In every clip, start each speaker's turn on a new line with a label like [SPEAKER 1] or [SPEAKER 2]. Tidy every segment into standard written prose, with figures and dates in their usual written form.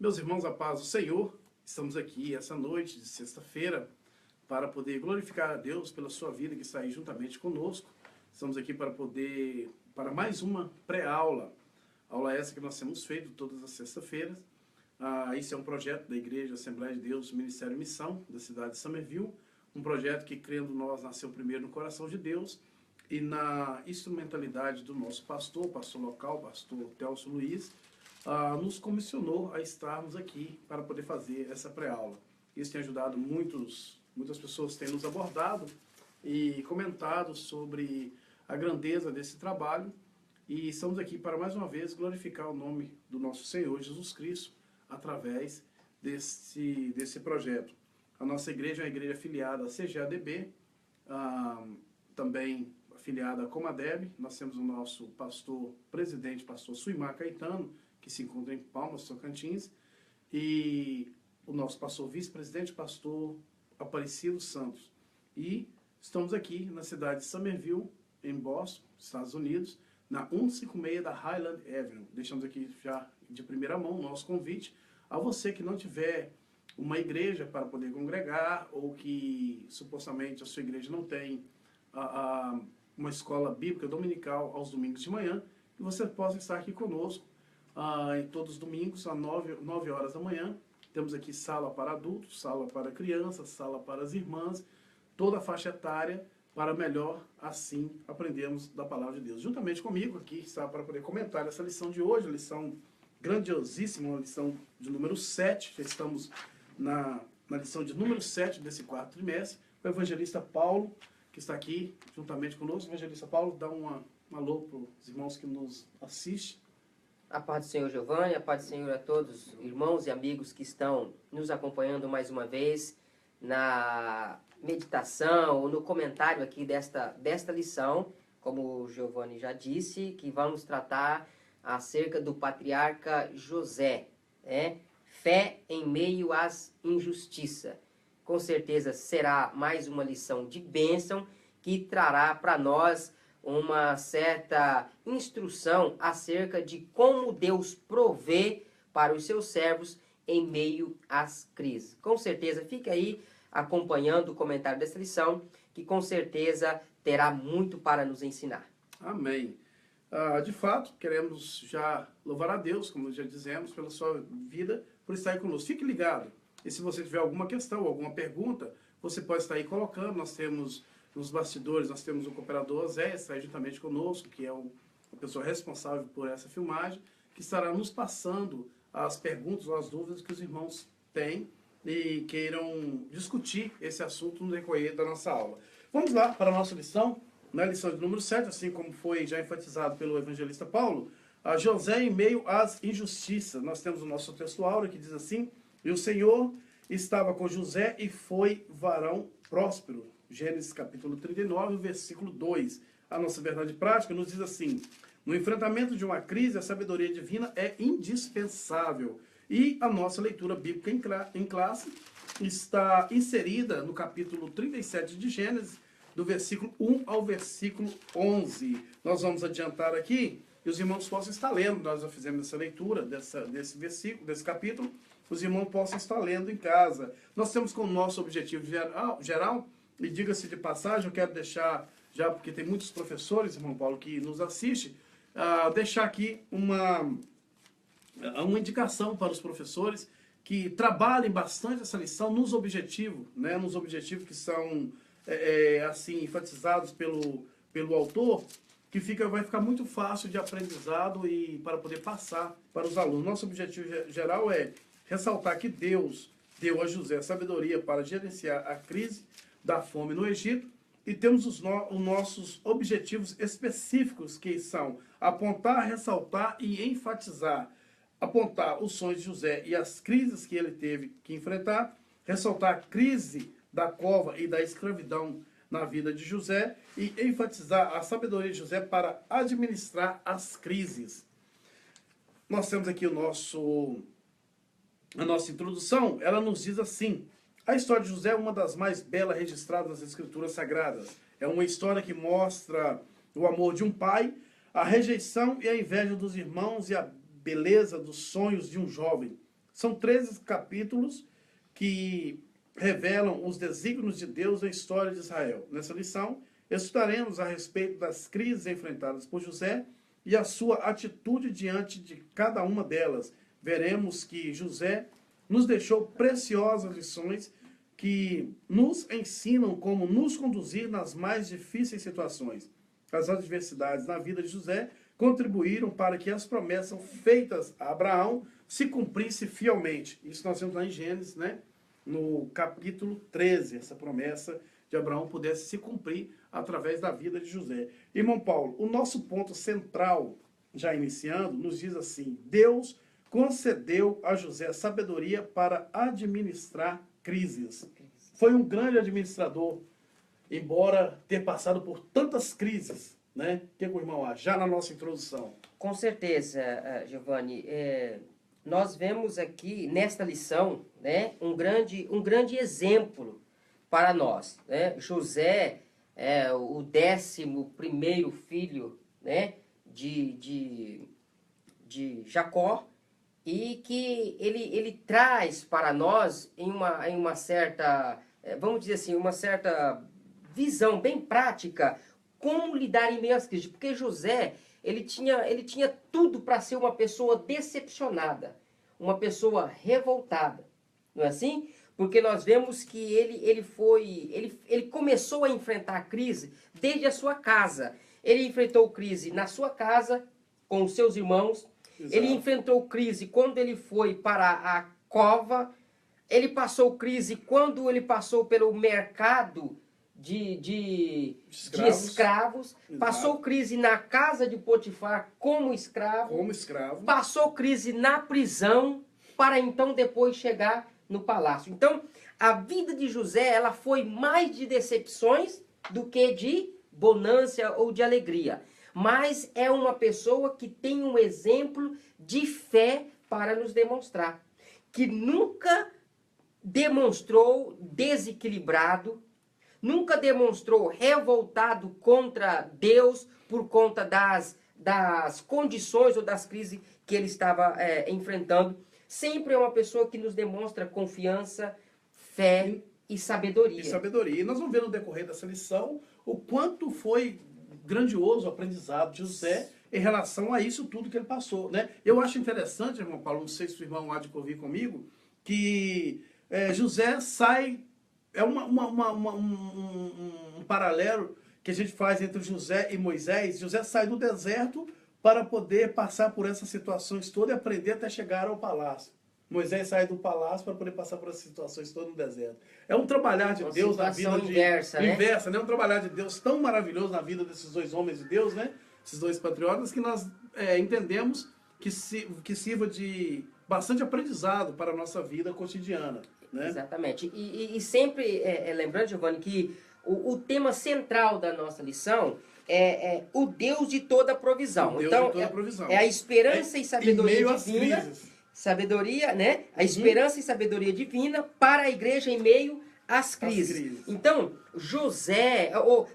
[SPEAKER 1] Meus irmãos, a paz do Senhor, estamos aqui essa noite de sexta-feira para poder glorificar a Deus pela sua vida que está aí juntamente conosco. Estamos aqui para mais uma pré-aula, aula essa que nós temos feito todas as sextas-feiras. Esse é um projeto da Igreja Assembleia de Deus, Ministério e Missão, da cidade de Summerville, um projeto que, crendo nós, nasceu primeiro no coração de Deus e na instrumentalidade do nosso pastor local, pastor Telso Luiz, nos comissionou a estarmos aqui para poder fazer essa pré-aula. Isso tem ajudado muitas pessoas têm nos abordado e comentado sobre a grandeza desse trabalho, e estamos aqui para mais uma vez glorificar o nome do nosso Senhor Jesus Cristo através desse projeto. A nossa igreja é uma igreja afiliada à CGADB, também afiliada à Comadeb. Nós temos o nosso presidente, pastor Suimar Caetano, que se encontra em Palmas, Tocantins, e o nosso pastor vice-presidente, pastor Aparecido Santos. E estamos aqui na cidade de Summerville, em Boston, Estados Unidos, na 156 da Highland Avenue. Deixamos aqui já de primeira mão o nosso convite a você que não tiver uma igreja para poder congregar, ou que supostamente a sua igreja não tem uma escola bíblica dominical aos domingos de manhã, que você possa estar aqui conosco em todos os domingos, às 9 horas da manhã. Temos aqui sala para adultos, sala para crianças, sala para as irmãs, toda a faixa etária, para melhor assim aprendermos da palavra de Deus. Juntamente comigo aqui está para poder comentar essa lição de hoje, lição grandiosíssima, uma lição de número 7, já estamos na lição de número 7 desse quarto trimestre, o evangelista Paulo, que está aqui juntamente conosco. Evangelista Paulo, dá um alô para os irmãos que nos assistem.
[SPEAKER 2] A paz do Senhor Giovanni, a paz do Senhor a todos, irmãos e amigos que estão nos acompanhando mais uma vez na meditação ou no comentário aqui desta lição. Como o Giovanni já disse, que vamos tratar acerca do patriarca José, né? Fé em meio às injustiças. Com certeza será mais uma lição de bênção que trará para nós uma certa instrução acerca de como Deus provê para os seus servos em meio às crises. Com certeza, fique aí acompanhando o comentário dessa lição, que com certeza terá muito para nos ensinar.
[SPEAKER 1] Amém. De fato, queremos já louvar a Deus, como já dizemos, pela sua vida, por estar aí conosco. Fique ligado. E se você tiver alguma questão, alguma pergunta, você pode estar aí colocando. Nós temos nos bastidores, nós temos o cooperador Zé, está aí juntamente conosco, que é a pessoa responsável por essa filmagem, que estará nos passando as perguntas ou as dúvidas que os irmãos têm e queiram discutir esse assunto no decorrer da nossa aula. Vamos lá para a nossa lição, na lição de número 7, assim como foi já enfatizado pelo evangelista Paulo, a José em meio às injustiças. Nós temos o nosso texto áureo que diz assim: e o Senhor estava com José e foi varão próspero. Gênesis capítulo 39, versículo 2. A nossa verdade prática nos diz assim: no enfrentamento de uma crise, a sabedoria divina é indispensável. E a nossa leitura bíblica em classe está inserida no capítulo 37 de Gênesis, do versículo 1 ao versículo 11. Nós vamos adiantar aqui, e os irmãos possam estar lendo. Nós já fizemos essa leitura desse versículo, desse capítulo. Os irmãos possam estar lendo em casa. Nós temos como nosso objetivo geral, e diga-se de passagem, eu quero deixar, já porque tem muitos professores, irmão Paulo, que nos assistem, deixar aqui uma indicação para os professores que trabalhem bastante essa lição nos objetivos, né, nos objetivos que são assim enfatizados pelo autor, que vai ficar muito fácil de aprendizado e para poder passar para os alunos. Nosso objetivo geral é ressaltar que Deus deu a José sabedoria para gerenciar a crise da fome no Egito, e temos os nossos objetivos específicos, que são apontar, ressaltar e enfatizar. Apontar os sonhos de José e as crises que ele teve que enfrentar, ressaltar a crise da cova e da escravidão na vida de José e enfatizar a sabedoria de José para administrar as crises. Nós temos aqui a nossa introdução, ela nos diz assim: a história de José é uma das mais belas registradas nas Escrituras Sagradas. É uma história que mostra o amor de um pai, a rejeição e a inveja dos irmãos e a beleza dos sonhos de um jovem. São 13 capítulos que revelam os desígnios de Deus na história de Israel. Nessa lição, estudaremos a respeito das crises enfrentadas por José e a sua atitude diante de cada uma delas. Veremos que José nos deixou preciosas lições que nos ensinam como nos conduzir nas mais difíceis situações. As adversidades na vida de José contribuíram para que as promessas feitas a Abraão se cumprissem fielmente. Isso nós temos lá em Gênesis, né? No capítulo 13, essa promessa de Abraão pudesse se cumprir através da vida de José. Irmão Paulo, o nosso ponto central, já iniciando, nos diz assim: Deus concedeu a José sabedoria para administrar crises. Foi um grande administrador, embora ter passado por tantas crises, né? O que o irmão acha? Já na nossa introdução.
[SPEAKER 2] Com certeza, Giovanni. Nós vemos aqui, nesta lição, né, um grande exemplo para nós. Né? José é o 11º filho, né, de Jacó, e que ele traz para nós em uma certa, vamos dizer assim, uma certa visão bem prática como lidar em meio às crises. Porque José, ele tinha tudo para ser uma pessoa decepcionada, uma pessoa revoltada, não é assim? Porque nós vemos que ele começou a enfrentar a crise desde a sua casa. Ele enfrentou crise na sua casa, com os seus irmãos. Exato. Ele enfrentou crise quando ele foi para a cova. Ele passou crise quando ele passou pelo mercado de escravos. Passou crise na casa de Potifar como escravo. Passou crise na prisão, para então depois chegar no palácio. Então, a vida de José, ela foi mais de decepções do que de bonança ou de alegria. Mas é uma pessoa que tem um exemplo de fé para nos demonstrar. Que nunca demonstrou desequilibrado, nunca demonstrou revoltado contra Deus por conta das condições ou das crises que ele estava enfrentando. Sempre é uma pessoa que nos demonstra confiança, fé e sabedoria.
[SPEAKER 1] E nós vamos ver no decorrer dessa lição o quanto foi grandioso o aprendizado de José em relação a isso tudo que ele passou, né? Eu acho interessante, irmão Paulo, não sei se o irmão há de convir comigo, que José sai, um paralelo que a gente faz entre José e Moisés. José sai do deserto para poder passar por essas situações todas e aprender até chegar ao palácio. Moisés sai do palácio para poder passar por essas situações todas no deserto. É um trabalhar de Deus na vida
[SPEAKER 2] inversa,
[SPEAKER 1] né? Um trabalhar de Deus tão maravilhoso na vida desses dois homens de Deus, né? Esses dois patriotas, que nós entendemos que sirva de bastante aprendizado para a nossa vida cotidiana. Né?
[SPEAKER 2] Exatamente. E sempre lembrando, Giovanni, que o tema central da nossa lição é o Deus de toda provisão. Então, é a esperança e sabedoria divina. Sabedoria, né? A esperança e sabedoria divina para a igreja em meio às crises. Então, José,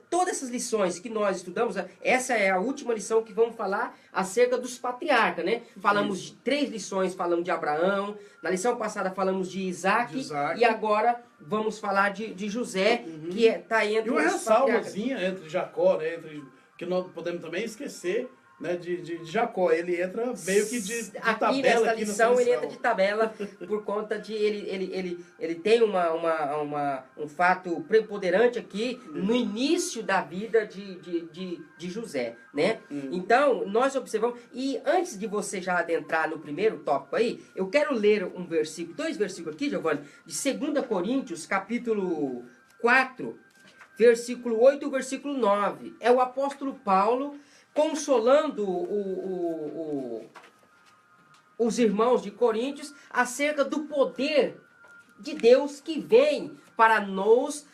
[SPEAKER 2] todas essas lições que nós estudamos, essa é a última lição que vamos falar acerca dos patriarcas, né? Falamos de 3 lições, falamos de Abraão, na lição passada falamos de Isaac. E agora vamos falar de José, que está entre
[SPEAKER 1] os patriarcas. E uma ressalvazinha entre Jacó, né? Que nós podemos também esquecer, né, de Jacó. Ele entra meio que de tabela
[SPEAKER 2] nessa
[SPEAKER 1] aqui
[SPEAKER 2] lição.
[SPEAKER 1] Nessa lição
[SPEAKER 2] ele entra de tabela por conta de ele tem um fato preponderante aqui no início da vida de José, né? Então nós observamos, e antes de você já adentrar no primeiro tópico aí, eu quero ler um versículo, 2 versículos aqui, Giovanni, de 2 Coríntios, capítulo 4, versículo 8 e versículo 9. É o apóstolo Paulo consolando os irmãos de Coríntios acerca do poder de Deus que vem para nos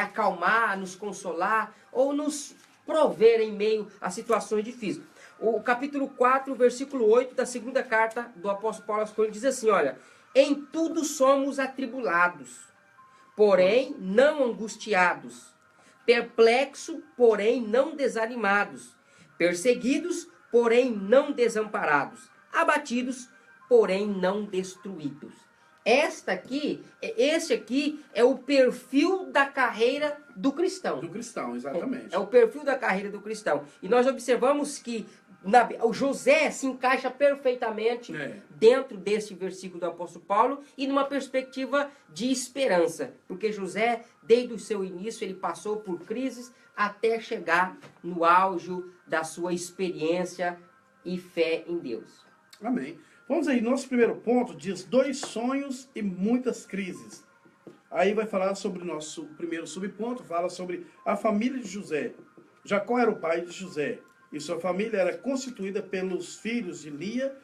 [SPEAKER 2] acalmar, nos consolar ou nos prover em meio a situações difíceis. O capítulo 4, versículo 8 da segunda carta do apóstolo Paulo aos Coríntios diz assim, olha: em tudo somos atribulados, porém não angustiados, perplexos, porém não desanimados, perseguidos, porém não desamparados, abatidos porém não destruídos. Esse aqui é o perfil da carreira do cristão.
[SPEAKER 1] Do cristão, exatamente.
[SPEAKER 2] É o perfil da carreira do cristão. E nós observamos que o José se encaixa perfeitamente dentro desse versículo do apóstolo Paulo e numa perspectiva de esperança. Porque José, desde o seu início, ele passou por crises até chegar no auge da sua experiência e fé em Deus.
[SPEAKER 1] Amém. Vamos aí, nosso primeiro ponto diz 2 sonhos e muitas crises. Aí vai falar sobre o nosso primeiro subponto, fala sobre a família de José. Jacó era o pai de José, e sua família era constituída pelos filhos de Lia,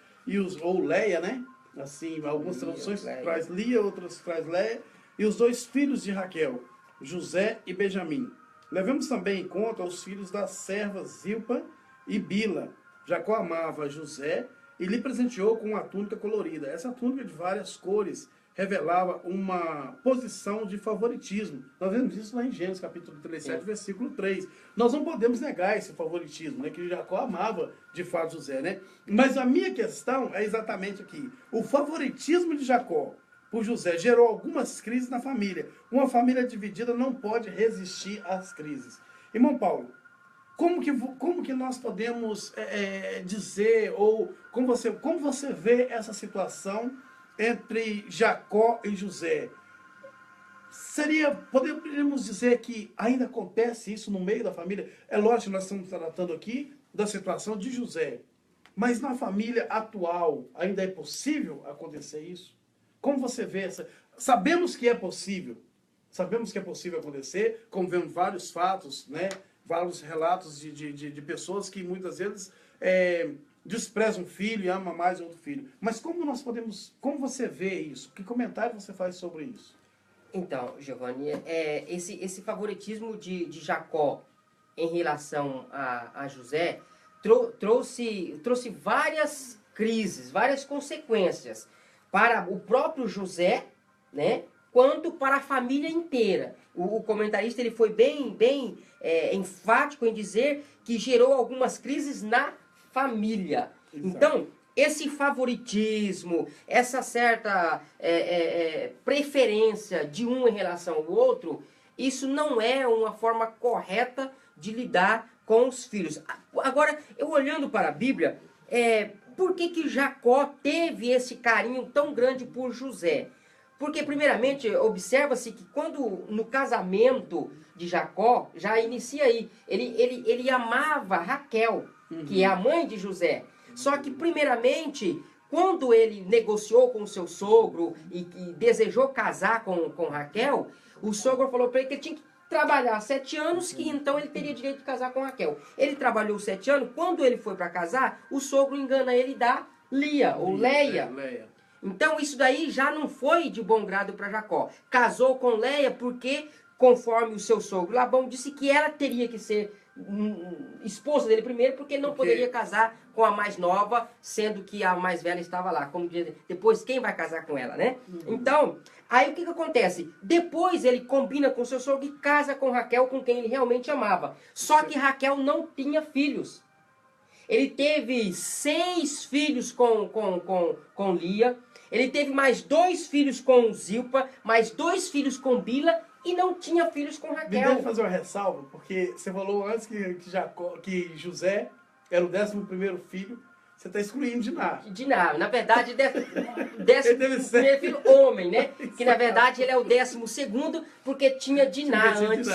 [SPEAKER 1] ou Leia, né? Assim, algumas traduções traz Lia, outras traz Leia, e os 2 filhos de Raquel, José e Benjamim. Levemos também em conta os filhos das servas Zilpa e Bila. Jacó amava José e lhe presenteou com uma túnica colorida. Essa túnica de várias cores revelava uma posição de favoritismo. Nós vemos isso lá em Gênesis, capítulo 37, versículo 3. Nós não podemos negar esse favoritismo, né? Que Jacó amava, de fato, José, né? Mas a minha questão é exatamente aqui. O favoritismo de Jacó por José gerou algumas crises na família. Uma família dividida não pode resistir às crises. Irmão Paulo, como que nós podemos dizer, ou como você vê essa situação entre Jacó e José? Poderíamos dizer que ainda acontece isso no meio da família? É lógico que nós estamos tratando aqui da situação de José, mas na família atual ainda é possível acontecer isso? Como você vê essa? Sabemos que é possível acontecer, como vemos vários fatos, né? Vários relatos de pessoas que muitas vezes desprezam um filho e amam mais outro filho. Mas como você vê isso? Que comentário você faz sobre isso?
[SPEAKER 2] Então, Giovanni, esse favoritismo de Jacó em relação a José trouxe várias crises, várias consequências para o próprio José, né? Quanto para a família inteira. O comentarista ele foi bem enfático em dizer que gerou algumas crises na família. Exato. Então, esse favoritismo, essa certa preferência de um em relação ao outro, isso não é uma forma correta de lidar com os filhos. Agora, eu olhando para a Bíblia, por que Jacó teve esse carinho tão grande por José? Porque, primeiramente, observa-se que quando no casamento de Jacó, já inicia aí, ele amava Raquel, que é a mãe de José. Só que, primeiramente, quando ele negociou com o seu sogro e desejou casar com Raquel, o sogro falou para ele que ele tinha que trabalhar 7 anos, que então ele teria direito de casar com Raquel. Ele trabalhou 7 anos, quando ele foi para casar, o sogro engana ele da Lia, ou Leia. Então isso daí já não foi de bom grado para Jacó. Casou com Leia porque, conforme o seu sogro Labão disse que ela teria que ser esposa dele primeiro, porque ele não poderia casar com a mais nova, sendo que a mais velha estava lá. Como diz, depois quem vai casar com ela, né? Então, aí o que acontece? Depois ele combina com seu sogro e casa com Raquel, com quem ele realmente amava. Só que Raquel não tinha filhos. Ele teve 6 filhos com Lia. Ele teve mais 2 filhos com Zilpa, mais 2 filhos com Bila e não tinha filhos com Raquel.
[SPEAKER 1] Me deixa fazer uma ressalva, porque você falou antes que José era o 11º filho. Você está excluindo Diná.
[SPEAKER 2] Diná, na verdade, 11º filho homem, né? Que na verdade ele é o 12º porque tinha Diná antes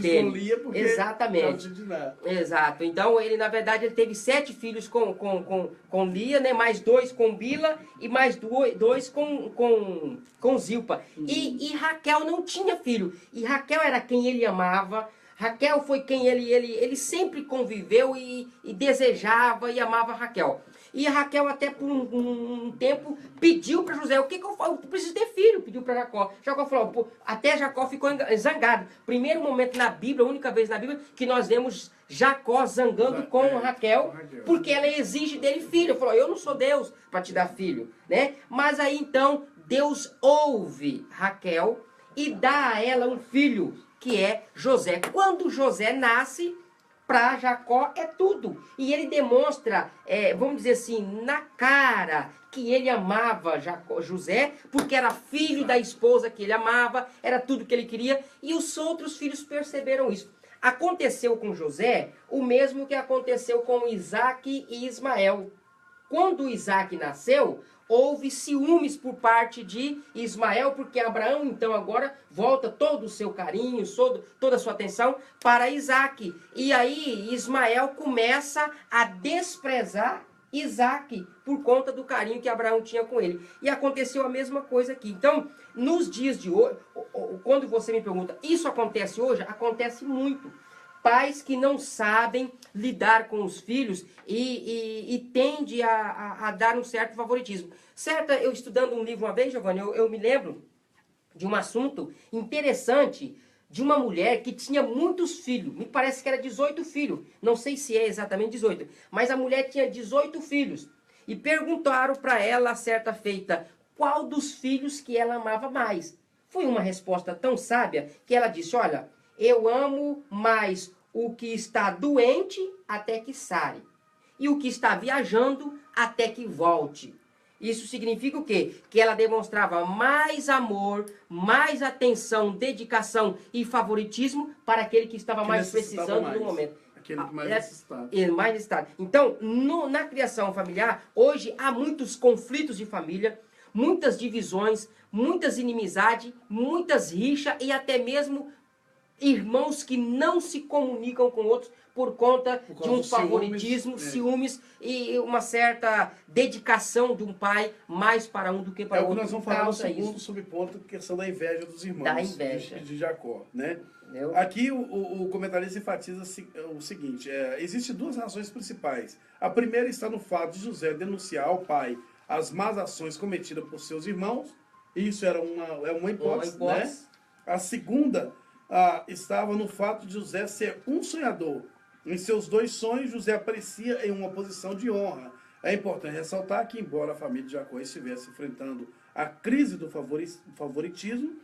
[SPEAKER 2] dele. Com Lia porque exatamente.
[SPEAKER 1] Diná.
[SPEAKER 2] Exato. Então ele na verdade ele teve 7 filhos com Lia, né? Mais 2 com Bila e mais 2 com Zilpa. E Raquel não tinha filho. E Raquel era quem ele amava. Raquel foi quem ele sempre conviveu e desejava e amava Raquel. E a Raquel até por um tempo pediu para José, o que eu faço? Eu preciso ter filho, pediu para Jacó. Jacó falou, até Jacó ficou zangado. Primeiro momento na Bíblia, a única vez na Bíblia, que nós vemos Jacó zangando com Raquel, porque ela exige dele filho. Falou, eu não sou Deus para te dar filho, né? Mas aí então Deus ouve Raquel e dá a ela um filho, que é José. Quando José nasce, para Jacó é tudo. E ele demonstra, vamos dizer assim, na cara, que ele amava José, porque era filho da esposa que ele amava, era tudo que ele queria, e os outros filhos perceberam isso. Aconteceu com José o mesmo que aconteceu com Isaac e Ismael. Quando Isaac nasceu, houve ciúmes por parte de Ismael, porque Abraão então agora volta todo o seu carinho, toda a sua atenção para Isaac. E aí Ismael começa a desprezar Isaac por conta do carinho que Abraão tinha com ele. E aconteceu a mesma coisa aqui. Então, nos dias de hoje, quando você me pergunta, isso acontece hoje? Acontece muito. Pais que não sabem lidar com os filhos e tende a dar um certo favoritismo. Eu estudando um livro uma vez, Giovanni, eu me lembro de um assunto interessante de uma mulher que tinha muitos filhos. Me parece que era 18 filhos. Não sei se é exatamente 18. Mas a mulher tinha 18 filhos. E perguntaram para ela, certa feita, qual dos filhos que ela amava mais. Foi uma resposta tão sábia que ela disse, olha, eu amo mais o que está doente até que sare. E o que está viajando até que volte. Isso significa o quê? Que ela demonstrava mais amor, mais atenção, dedicação e favoritismo para aquele que estava mais precisando no momento.
[SPEAKER 1] Aquele que mais necessitava.
[SPEAKER 2] Mais necessitado. Então, na criação familiar, hoje há muitos conflitos de família, muitas divisões, muitas inimizades, muitas rixas e até mesmo irmãos que não se comunicam com outros por conta de um favoritismo, ciúmes e uma certa dedicação de um pai mais para um do que para o outro.
[SPEAKER 1] Nós vamos falar no segundo subponto, questão da inveja dos irmãos.
[SPEAKER 2] Da inveja.
[SPEAKER 1] De Jacó, né? Aqui o comentarista enfatiza o seguinte, existem duas razões principais. A primeira está no fato de José denunciar ao pai as más ações cometidas por seus irmãos. Isso era uma hipótese, né? A segunda estava no fato de José ser um sonhador. Em seus dois sonhos, José aparecia em uma posição de honra. É importante ressaltar que, embora a família de Jacó estivesse enfrentando a crise do favoritismo,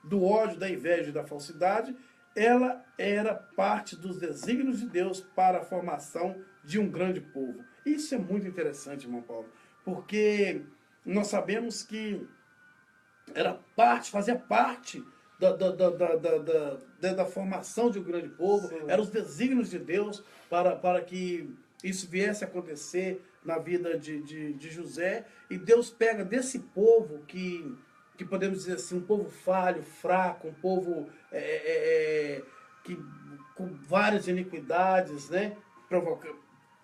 [SPEAKER 1] do ódio, da inveja e da falsidade, ela era parte dos desígnios de Deus para a formação de um grande povo. Isso é muito interessante, irmão Paulo, porque nós sabemos que fazia parte da formação de um grande povo. Sim. Eram os desígnios de Deus para que isso viesse a acontecer na vida de José. E Deus pega desse povo que podemos dizer assim, um povo falho, fraco, um povo com várias iniquidades, né?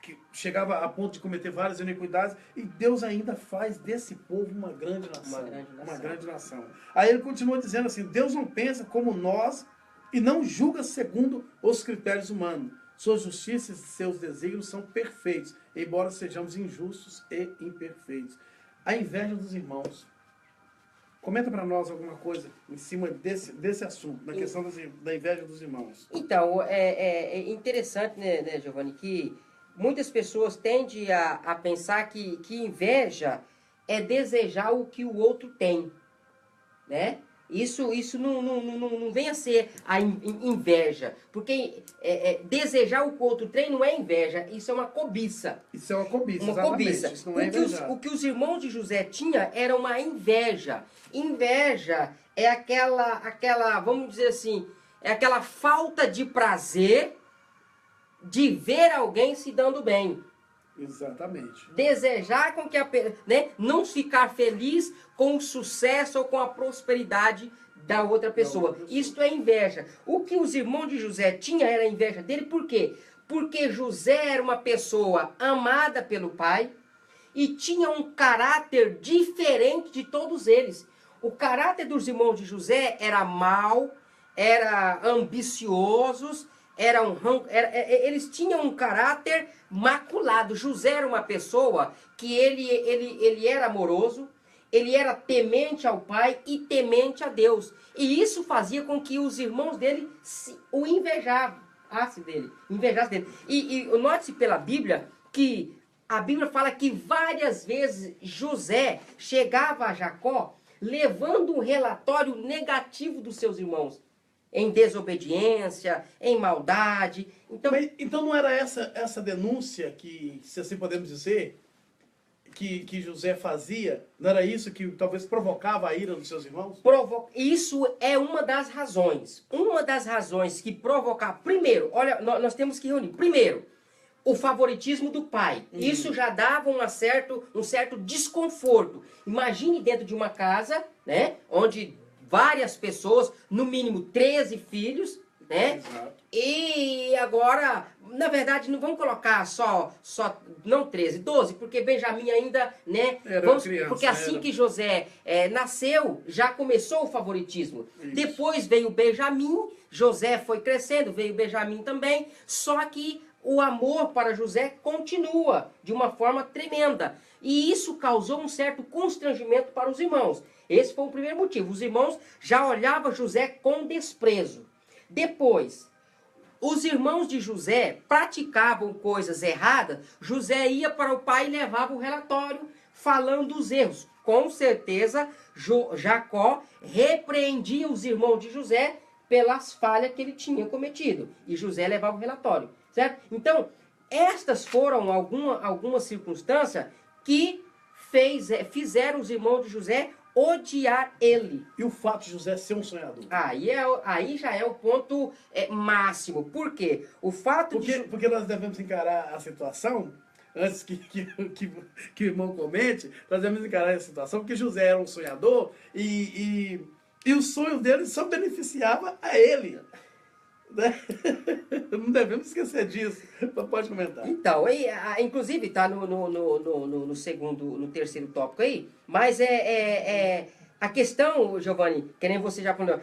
[SPEAKER 1] Que chegava a ponto de cometer várias iniquidades, e Deus ainda faz desse povo uma grande nação. Uma grande nação. Aí ele continua dizendo assim, Deus não pensa como nós e não julga segundo os critérios humanos. Sua justiça e seus desígnios são perfeitos, embora sejamos injustos e imperfeitos. A inveja dos irmãos. Comenta para nós alguma coisa em cima desse assunto, na questão da inveja dos irmãos.
[SPEAKER 2] Então, é interessante, né, Giovanni, que muitas pessoas tendem a pensar que inveja é desejar o que o outro tem, né? Isso não vem a ser a inveja, porque desejar o que o outro tem não é inveja, isso é uma cobiça.
[SPEAKER 1] Isso é uma cobiça,
[SPEAKER 2] uma
[SPEAKER 1] exatamente.
[SPEAKER 2] Cobiça.
[SPEAKER 1] Isso não é invejar.
[SPEAKER 2] O que os irmãos de José tinham era uma inveja. Inveja é aquela, vamos dizer assim, é aquela falta de prazer de ver alguém se dando bem.
[SPEAKER 1] Exatamente.
[SPEAKER 2] Desejar com que não ficar feliz com o sucesso ou com a prosperidade da outra pessoa. Isto é inveja. O que os irmãos de José tinham era inveja dele, por quê? Porque José era uma pessoa amada pelo pai e tinha um caráter diferente de todos eles. O caráter dos irmãos de José era mau, era ambiciosos, eles tinham um caráter maculado. José era uma pessoa que ele era amoroso, ele era temente ao pai e temente a Deus. E isso fazia com que os irmãos dele o invejassem dele. E note-se pela Bíblia que a Bíblia fala que várias vezes José chegava a Jacó levando um relatório negativo dos seus irmãos. em desobediência, em maldade. Então,
[SPEAKER 1] Mas, então não era essa denúncia que, se assim podemos dizer, que José fazia, não era isso que talvez provocava a ira dos seus irmãos?
[SPEAKER 2] Isso é uma das razões. Uma das razões que provocar. Primeiro, olha, nós temos que reunir. Primeiro, o favoritismo do pai. Isso já dava um certo desconforto. Imagine dentro de uma casa, né, onde várias pessoas, no mínimo 13 filhos, né?
[SPEAKER 1] Exato.
[SPEAKER 2] E agora, na verdade, não vamos colocar não 13, 12, porque Benjamim ainda, né?
[SPEAKER 1] Era criança,
[SPEAKER 2] porque assim
[SPEAKER 1] era.
[SPEAKER 2] que José nasceu, já começou o favoritismo.
[SPEAKER 1] Isso.
[SPEAKER 2] Depois veio Benjamim, José foi crescendo, veio Benjamim também, só que o amor para José continua de uma forma tremenda. E isso causou um certo constrangimento para os irmãos. Esse foi o primeiro motivo. Os irmãos já olhavam José com desprezo. Depois, os irmãos de José praticavam coisas erradas. José ia para o pai e levava o relatório falando os erros. Com certeza, Jacó repreendia os irmãos de José pelas falhas que ele tinha cometido. E José levava o relatório. Certo? Então, estas foram algumas circunstâncias que fizeram os irmãos de José odiar ele.
[SPEAKER 1] E o fato de José ser um sonhador?
[SPEAKER 2] Aí já é o ponto máximo. Por quê? O fato
[SPEAKER 1] Porque nós devemos encarar a situação, antes que o irmão comente, nós devemos encarar a situação, porque José era um sonhador e o sonho dele só beneficiava a ele. Né? Não devemos esquecer disso. Pode comentar.
[SPEAKER 2] Então, inclusive está no terceiro tópico aí, mas a questão, Giovanni, que nem você já falou,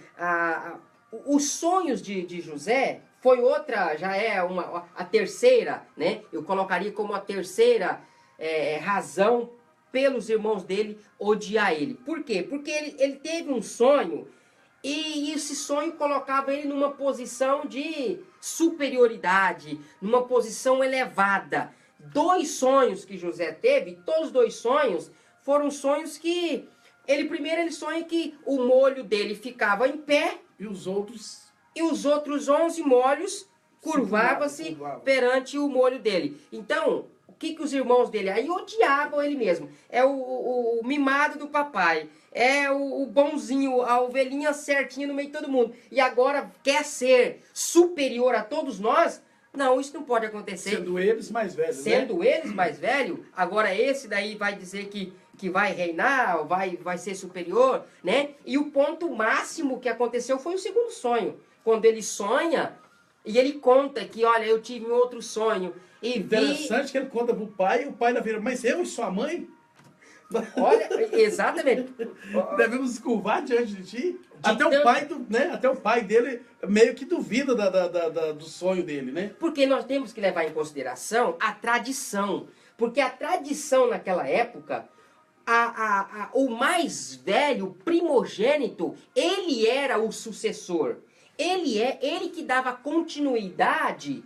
[SPEAKER 2] os sonhos de José foi outra, já é a terceira, né? Eu colocaria como a terceira razão pelos irmãos dele odiar ele. Por quê? Porque ele teve um sonho. E esse sonho colocava ele numa posição de superioridade, numa posição elevada. 2 sonhos que José teve, todos os 2 sonhos foram sonhos que... Primeiro ele sonha que o molho dele ficava em pé.
[SPEAKER 1] E os outros
[SPEAKER 2] 11 molhos curvavam-se perante o molho dele. Então, o que os irmãos dele aí odiavam ele mesmo? É o mimado do papai. É o bonzinho, a ovelhinha certinha no meio de todo mundo. E agora quer ser superior a todos nós? Não, isso não pode acontecer.
[SPEAKER 1] Sendo eles mais velhos,
[SPEAKER 2] Sendo eles mais velhos, agora esse daí vai dizer que vai reinar, vai ser superior, né? E o ponto máximo que aconteceu foi o segundo sonho. Quando ele sonha e ele conta que, olha, eu tive um outro sonho. E
[SPEAKER 1] interessante que ele conta pro pai e o pai na vira, mas eu e sua mãe?
[SPEAKER 2] Olha, exatamente.
[SPEAKER 1] Devemos nos curvar diante de ti. Até o pai dele meio que duvida do sonho dele, né?
[SPEAKER 2] Porque nós temos que levar em consideração a tradição. Porque a tradição naquela época, o mais velho, primogênito, ele era o sucessor. Ele que dava continuidade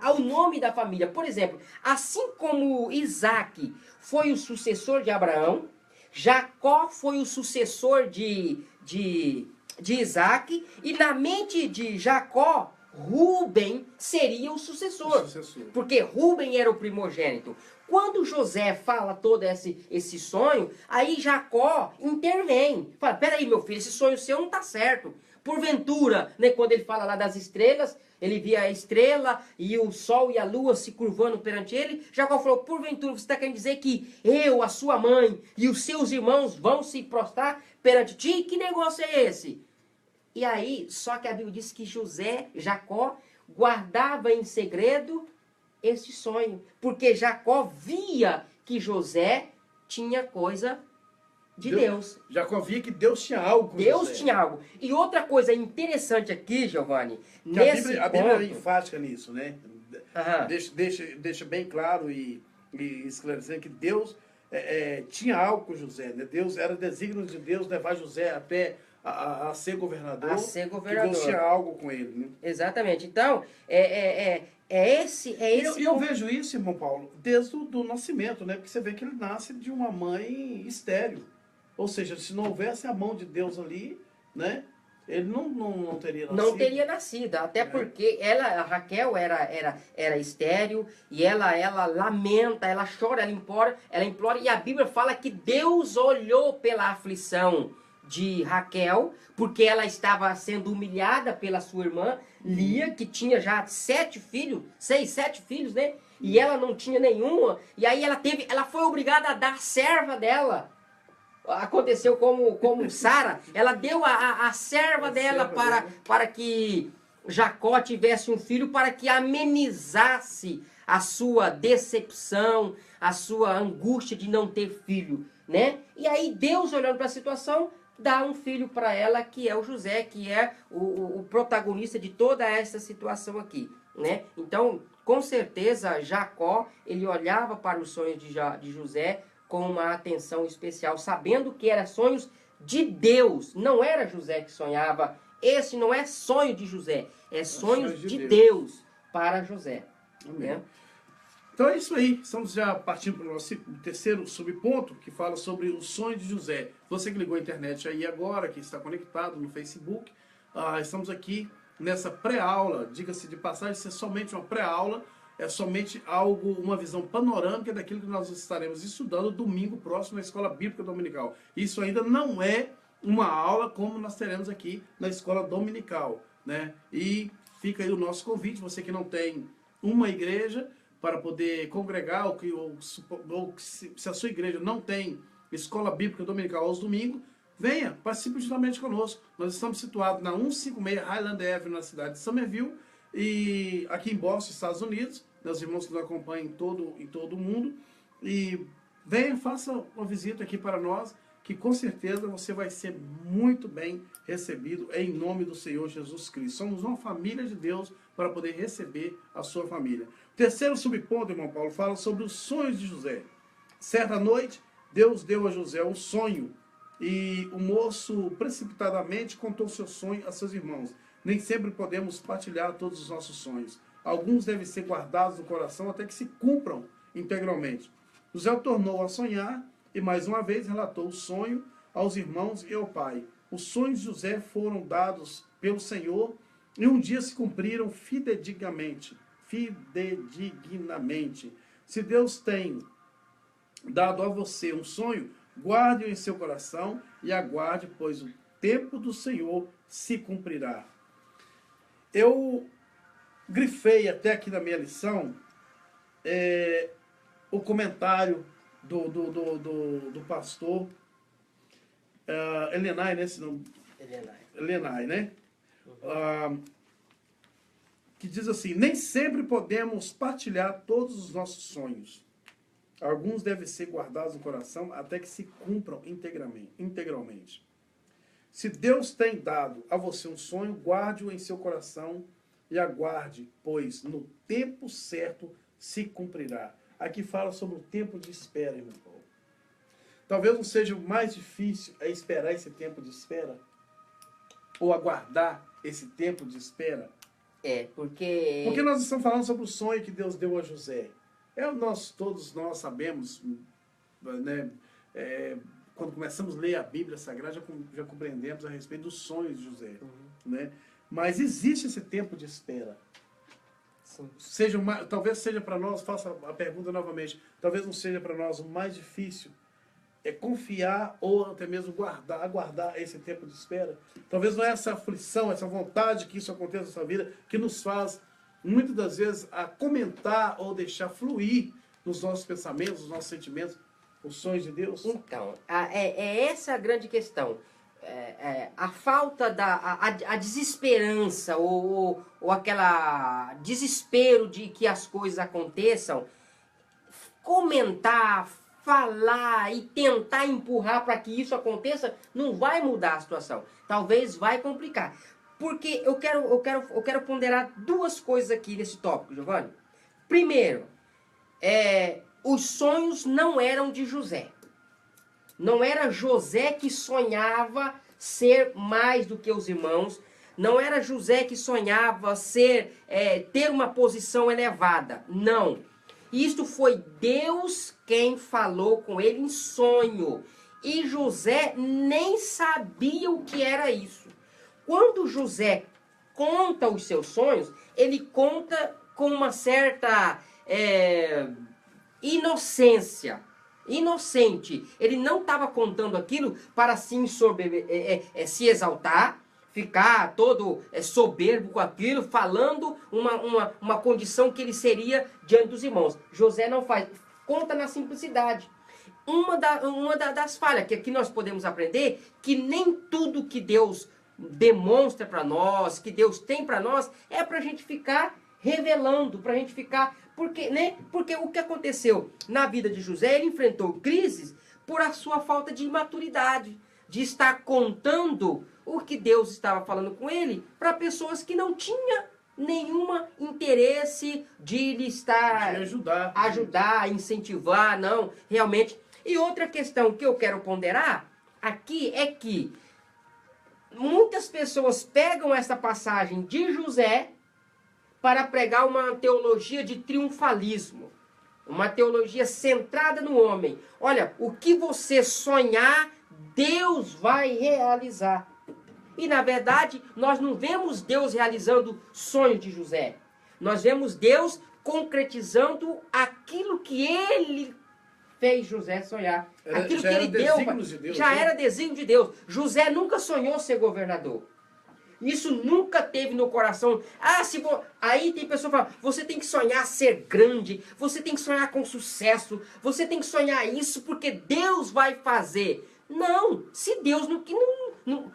[SPEAKER 2] ao nome da família. Por exemplo, assim como Isaac foi o sucessor de Abraão, Jacó foi o sucessor de Isaac, e na mente de Jacó, Rúben seria o sucessor. Porque Rúben era o primogênito. Quando José fala todo esse sonho, aí Jacó intervém. Fala, peraí meu filho, esse sonho seu não está certo. Porventura, né, quando ele fala lá das estrelas, ele via a estrela e o sol e a lua se curvando perante ele. Jacó falou, porventura você está querendo dizer que eu, a sua mãe e os seus irmãos vão se prostrar perante ti? Que negócio é esse? E aí, só que a Bíblia diz que Jacó, guardava em segredo esse sonho. Porque Jacó via que José tinha coisa de Deus.
[SPEAKER 1] Jacó via que Deus tinha algo com
[SPEAKER 2] Deus
[SPEAKER 1] José.
[SPEAKER 2] tinha algo. E outra coisa interessante aqui, Giovanni,
[SPEAKER 1] a Bíblia é enfática nisso, né? Deixa bem claro e esclarecendo que Deus tinha algo com José, né? Deus era desígnio de Deus levar José até a ser governador.
[SPEAKER 2] A ser governador.
[SPEAKER 1] Que Deus tinha algo com ele, né?
[SPEAKER 2] Exatamente. Então, esse
[SPEAKER 1] eu vejo isso, irmão Paulo, desde o nascimento, né? Porque você vê que ele nasce de uma mãe estéril. Ou seja, se não houvesse a mão de Deus ali, né? ele não teria nascido.
[SPEAKER 2] Não teria nascido, até porque a Raquel era estéril, e ela lamenta, ela chora, ela implora, e a Bíblia fala que Deus olhou pela aflição de Raquel, porque ela estava sendo humilhada pela sua irmã Lia, que tinha já 7 filhos, 7 filhos, né? E ela não tinha nenhuma, e aí ela foi obrigada a dar a serva dela. Aconteceu como Sara, ela deu a serva dela para que Jacó tivesse um filho, para que amenizasse a sua decepção, a sua angústia de não ter filho, né? E aí Deus, olhando para a situação, dá um filho para ela, que é o José, que é o protagonista de toda essa situação aqui, né? Então, com certeza, Jacó, ele olhava para os sonhos de José com uma atenção especial, sabendo que eram sonhos de Deus. Não era José que sonhava. Esse não é sonho de José, é sonhos de Deus para José. Né?
[SPEAKER 1] Então é isso aí. Estamos já partindo para o nosso terceiro subponto, que fala sobre o sonho de José. Você que ligou a internet aí agora, que está conectado no Facebook, estamos aqui nessa pré-aula. Diga-se de passagem, isso é somente uma pré-aula. É somente algo, uma visão panorâmica daquilo que nós estaremos estudando domingo próximo na Escola Bíblica Dominical. Isso ainda não é uma aula como nós teremos aqui na Escola Dominical, né? E fica aí o nosso convite, você que não tem uma igreja para poder congregar, ou se a sua igreja não tem Escola Bíblica Dominical aos domingos, venha, participe justamente conosco. Nós estamos situados na 156 Highland Avenue, na cidade de Somerville, e aqui em Boston, Estados Unidos. Meus irmãos que nos acompanham em todo o mundo. E venha, faça uma visita aqui para nós, que com certeza você vai ser muito bem recebido em nome do Senhor Jesus Cristo. Somos uma família de Deus para poder receber a sua família. O terceiro subponto, irmão Paulo, fala sobre os sonhos de José. Certa noite, Deus deu a José um sonho, e o moço precipitadamente contou seu sonho a seus irmãos. Nem sempre podemos partilhar todos os nossos sonhos. Alguns devem ser guardados no coração até que se cumpram integralmente. José o tornou a sonhar e mais uma vez relatou o sonho aos irmãos e ao pai. Os sonhos de José foram dados pelo Senhor e um dia se cumpriram fidedignamente. Se Deus tem dado a você um sonho, guarde-o em seu coração e aguarde, pois o tempo do Senhor se cumprirá. Eu grifei até aqui na minha lição o comentário do pastor Elenay, né? Elenay, né? Que diz assim: nem sempre podemos partilhar todos os nossos sonhos. Alguns devem ser guardados no coração até que se cumpram integralmente. Se Deus tem dado a você um sonho, guarde-o em seu coração e aguarde, pois no tempo certo se cumprirá. Aqui fala sobre o tempo de espera, irmão Paulo. Talvez não seja o mais difícil esperar esse tempo de espera, ou aguardar esse tempo de espera. Porque nós estamos falando sobre o sonho que Deus deu a José. Todos nós sabemos, né, quando começamos a ler a Bíblia Sagrada, já compreendemos a respeito dos sonhos de José. Né? Mas existe esse tempo de espera. Sim. Talvez seja para nós, faça a pergunta novamente, talvez não seja para nós o mais difícil confiar ou até mesmo aguardar esse tempo de espera. Talvez não é essa aflição, essa vontade que isso aconteça na sua vida, que nos faz, muitas das vezes, a comentar ou deixar fluir nos nossos pensamentos, nos nossos sentimentos, os sonhos de Deus.
[SPEAKER 2] Então, é essa a grande questão. A falta a desesperança ou aquela desespero de que as coisas aconteçam, comentar, falar e tentar empurrar para que isso aconteça, não vai mudar a situação. Talvez vai complicar. Porque eu quero ponderar duas coisas aqui nesse tópico, Giovanni. Primeiro, os sonhos não eram de José. Não era José que sonhava ser mais do que os irmãos. Não era José que sonhava ter uma posição elevada. Não. Isto foi Deus quem falou com ele em sonho. E José nem sabia o que era isso. quando José conta os seus sonhos, ele conta com uma certa inocência. Inocente. Ele não estava contando aquilo para se exaltar, ficar todo soberbo com aquilo, falando uma condição que ele seria diante dos irmãos. José não faz. Conta na simplicidade. Uma das falhas que aqui nós podemos aprender, que nem tudo que Deus demonstra para nós, que Deus tem para nós, é para a gente ficar revelando, para a gente ficar... Porque o que aconteceu na vida de José, ele enfrentou crises por a sua falta de maturidade, de estar contando o que Deus estava falando com ele para pessoas que não tinham nenhum interesse de lhe estar...
[SPEAKER 1] De ajudar.
[SPEAKER 2] Ajudar, incentivar, não, realmente... E outra questão que eu quero ponderar aqui é que muitas pessoas pegam essa passagem de José para pregar uma teologia de triunfalismo, uma teologia centrada no homem. Olha, o que você sonhar, Deus vai realizar. E na verdade, nós não vemos Deus realizando sonhos de José. Nós vemos Deus concretizando aquilo que ele fez José sonhar. Aquilo que ele deu, já era desígnio de Deus. José nunca sonhou ser governador. Isso nunca teve no coração. Aí tem pessoa que fala, você tem que sonhar ser grande, você tem que sonhar com sucesso, você tem que sonhar isso porque Deus vai fazer. Não, se Deus não...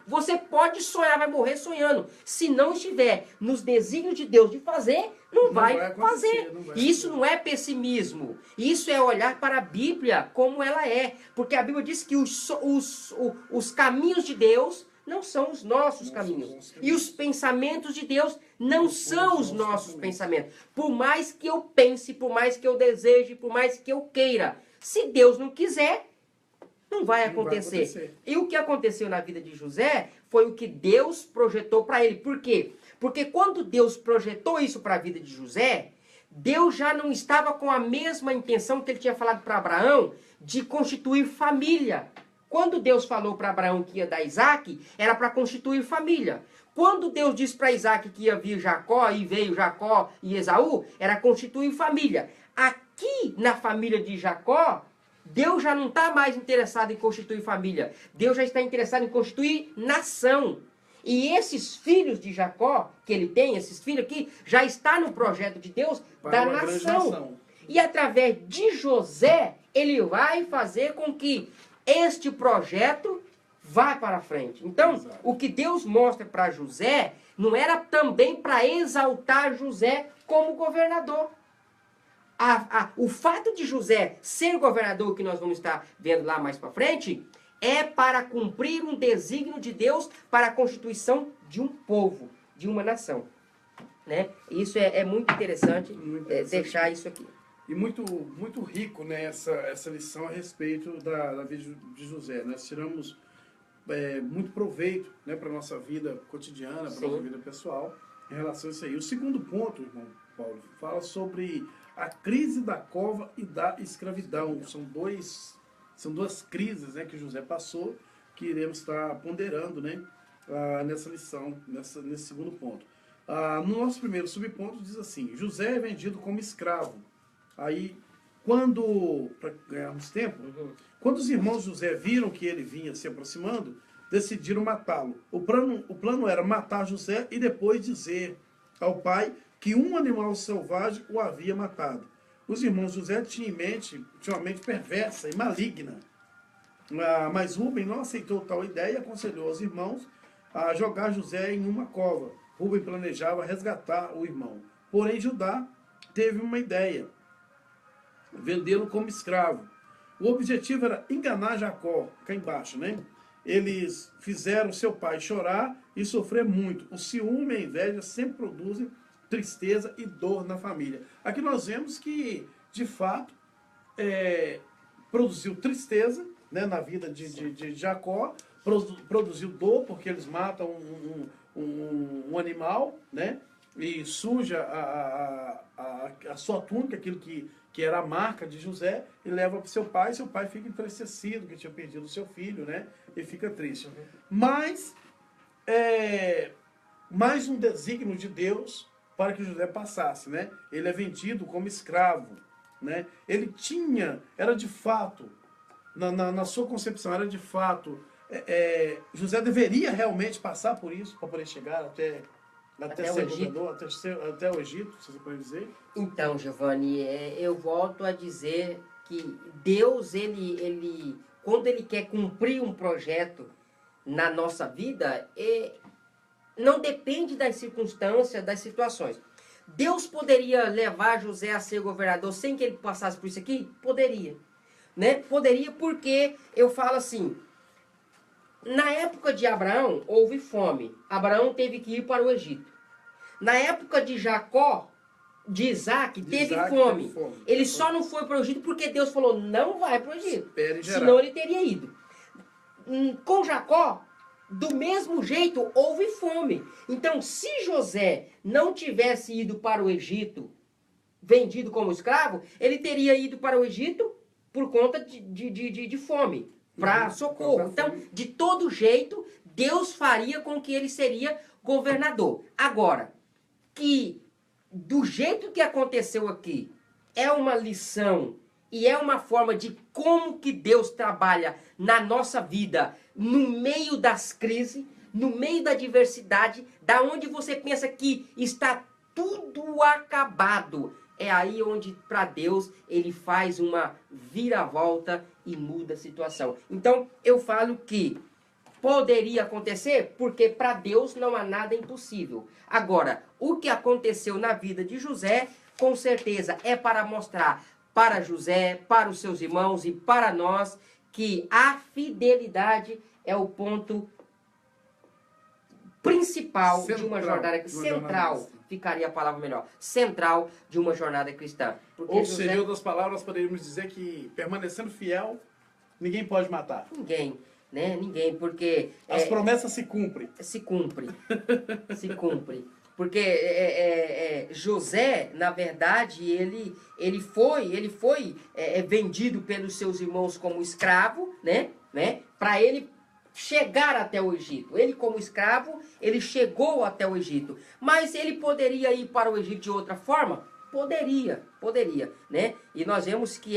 [SPEAKER 2] Você pode sonhar, vai morrer sonhando. Se não estiver nos desígnios de Deus de fazer, não vai fazer. Isso não é pessimismo. Isso é olhar para a Bíblia como ela é. Porque a Bíblia diz que os caminhos de Deus não são os nossos caminhos. E os pensamentos de Deus não são os nossos pensamentos. Por mais que eu pense, por mais que eu deseje, por mais que eu queira. Se Deus não quiser... Não vai acontecer. E o que aconteceu na vida de José foi o que Deus projetou para ele. Por quê? Porque quando Deus projetou isso para a vida de José, Deus já não estava com a mesma intenção que ele tinha falado para Abraão de constituir família. Quando Deus falou para Abraão que ia dar Isaac, era para constituir família. Quando Deus disse para Isaac que ia vir Jacó, e veio Jacó e Esaú, era constituir família. Aqui na família de Jacó, Deus já não está mais interessado em constituir família. Deus já está interessado em constituir nação. E esses filhos de Jacó, que ele tem, esses filhos aqui, já está no projeto de Deus da nação. E através de José, ele vai fazer com que este projeto vá para frente. Então, o que Deus mostra para José, não era também para exaltar José como governador. O fato de José ser governador, que nós vamos estar vendo lá mais para frente, é para cumprir um desígnio de Deus para a constituição de um povo, de uma nação. Né? Isso é muito interessante, deixar isso aqui.
[SPEAKER 1] E muito rico, né, essa lição a respeito da vida de José. Nós tiramos muito proveito, né, para a nossa vida cotidiana, para a nossa vida pessoal, em relação a isso aí. O segundo ponto, irmão Paulo, fala sobre a crise da cova e da escravidão. São duas crises, né, que José passou, que iremos estar ponderando, né, nessa lição, nesse segundo ponto. No nosso primeiro subponto diz assim: José é vendido como escravo. Aí, para ganharmos tempo, quando os irmãos de José viram que ele vinha se aproximando, decidiram matá-lo. O plano era matar José e depois dizer ao pai que um animal selvagem o havia matado. Os irmãos de José tinham uma mente perversa e maligna. Mas Rúben não aceitou tal ideia e aconselhou aos irmãos a jogar José em uma cova. Rúben planejava resgatar o irmão. Porém, Judá teve uma ideia: vendê-lo como escravo. O objetivo era enganar Jacó, cá embaixo, né? Eles fizeram seu pai chorar e sofrer muito. O ciúme e a inveja sempre produzem tristeza e dor na família. Aqui nós vemos que, de fato, produziu tristeza, né, na vida de Jacó, produziu dor, porque eles matam um animal, né, e suja a sua túnica, aquilo que era a marca de José, e leva para seu pai fica entristecido, que tinha perdido o seu filho, né, e fica triste. Mas mais um desígnio de Deus para que José passasse, né? Ele é vendido como escravo, né? Ele era de fato, na sua concepção, era de fato, José deveria realmente passar por isso para poder chegar até ser governador, até o Egito, se você pode dizer?
[SPEAKER 2] Então, Giovanni, eu volto a dizer que Deus, quando Ele quer cumprir um projeto na nossa vida, não depende das circunstâncias, das situações. Deus poderia levar José a ser governador sem que ele passasse por isso aqui? Poderia. Né? Poderia, porque eu falo assim, na época de Abraão houve fome. Abraão teve que ir para o Egito. Na época de Jacó, de Isaac, teve fome. Ele só não foi para o Egito porque Deus falou, não vai para o Egito. Senão ele teria ido. Com Jacó, do mesmo jeito, houve fome. Então, se José não tivesse ido para o Egito, vendido como escravo, ele teria ido para o Egito por conta de fome, para socorro. Então, de todo jeito, Deus faria com que ele seria governador. Agora, que do jeito que aconteceu aqui, é uma lição e é uma forma de como que Deus trabalha na nossa vida, no meio das crises, no meio da diversidade, da onde você pensa que está tudo acabado. É aí onde, para Deus, Ele faz uma viravolta e muda a situação. Então, eu falo que poderia acontecer porque para Deus não há nada impossível. Agora, o que aconteceu na vida de José, com certeza, é para mostrar para José, para os seus irmãos e para nós que a fidelidade é o ponto principal de uma jornada central. Ficaria a palavra melhor. Central de uma jornada cristã.
[SPEAKER 1] Porque ou seja, em outras palavras, poderíamos dizer que permanecendo fiel, ninguém pode matar.
[SPEAKER 2] Ninguém. Né? Ninguém, porque...
[SPEAKER 1] As promessas se cumprem.
[SPEAKER 2] Se cumpre. Se cumpre. Porque José, na verdade, ele foi vendido pelos seus irmãos como escravo, né? Para ele chegar até o Egito. Ele, como escravo, ele chegou até o Egito. Mas ele poderia ir para o Egito de outra forma? Poderia, né? E nós vemos que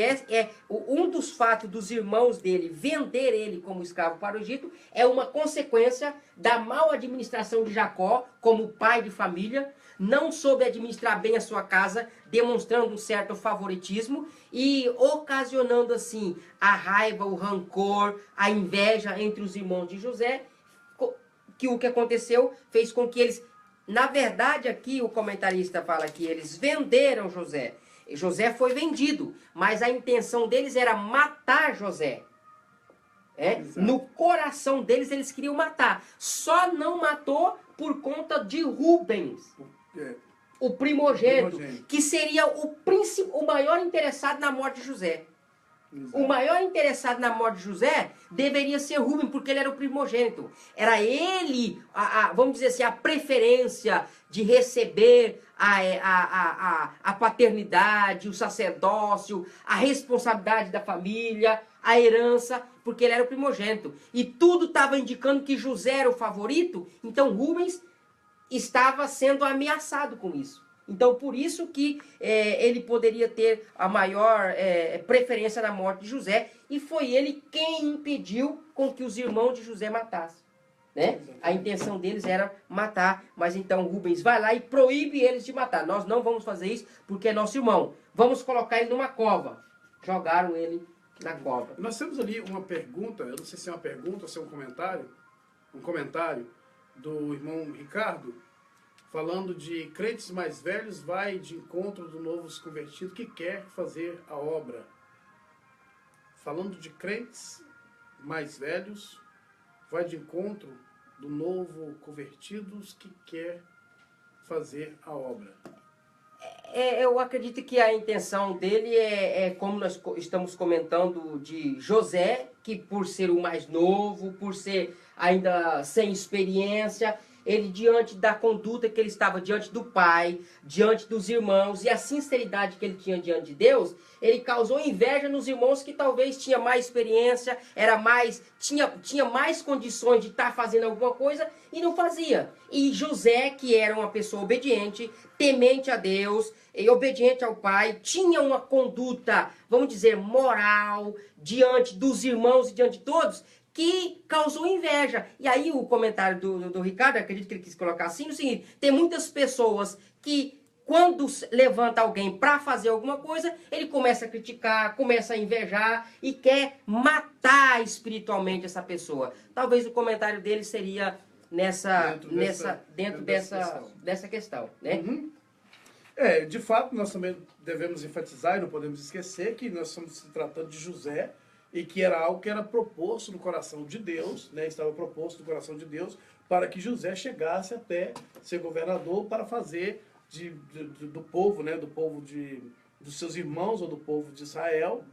[SPEAKER 2] um dos fatos dos irmãos dele vender ele como escravo para o Egito é uma consequência da mal administração de Jacó como pai de família, não soube administrar bem a sua casa, demonstrando um certo favoritismo e ocasionando assim a raiva, o rancor, a inveja entre os irmãos de José, que o que aconteceu fez com que eles... Na verdade, aqui o comentarista fala que eles venderam José. José foi vendido, mas a intenção deles era matar José. No coração deles, eles queriam matar. Só não matou por conta de Rubens, o primogênito, que seria o maior interessado na morte de José. Exato. O maior interessado na morte de José deveria ser Rubem, porque ele era o primogênito. Era ele, vamos dizer assim, a preferência de receber a paternidade, o sacerdócio, a responsabilidade da família, a herança, porque ele era o primogênito. E tudo estava indicando que José era o favorito, então Rubens estava sendo ameaçado com isso. Então, por isso que ele poderia ter a maior preferência na morte de José, e foi ele quem impediu com que os irmãos de José matassem. Né? A intenção deles era matar, mas então Rubens vai lá e proíbe eles de matar. Nós não vamos fazer isso porque é nosso irmão. Vamos colocar ele numa cova. Jogaram ele na cova.
[SPEAKER 1] Nós temos ali uma pergunta, eu não sei se é uma pergunta ou se é um comentário do irmão Ricardo, falando de crentes mais velhos vai de encontro do novo convertido que quer fazer a obra. Falando de crentes mais velhos, vai de encontro do novo convertidos que quer fazer a obra.
[SPEAKER 2] Eu acredito que a intenção dele como nós estamos comentando de José, que por ser o mais novo, por ser ainda sem experiência, ele diante da conduta que ele estava diante do pai, diante dos irmãos e a sinceridade que ele tinha diante de Deus, ele causou inveja nos irmãos que talvez tinha mais experiência, tinha mais condições de estar fazendo alguma coisa e não fazia. E José, que era uma pessoa obediente, temente a Deus e obediente ao pai, tinha uma conduta, vamos dizer, moral diante dos irmãos e diante de todos, que causou inveja. E aí o comentário do Ricardo, acredito que ele quis colocar assim, no seguinte: tem muitas pessoas que quando levanta alguém para fazer alguma coisa, ele começa a criticar, começa a invejar e quer matar espiritualmente essa pessoa. Talvez o comentário dele seria dentro dessa questão, né?
[SPEAKER 1] Uhum. De fato, nós também devemos enfatizar e não podemos esquecer que nós estamos se tratando de José, e que era algo que era proposto no coração de Deus, né? Estava proposto no coração de Deus para que José chegasse até ser governador para fazer do povo, né? Dos seus irmãos ou do povo de Israel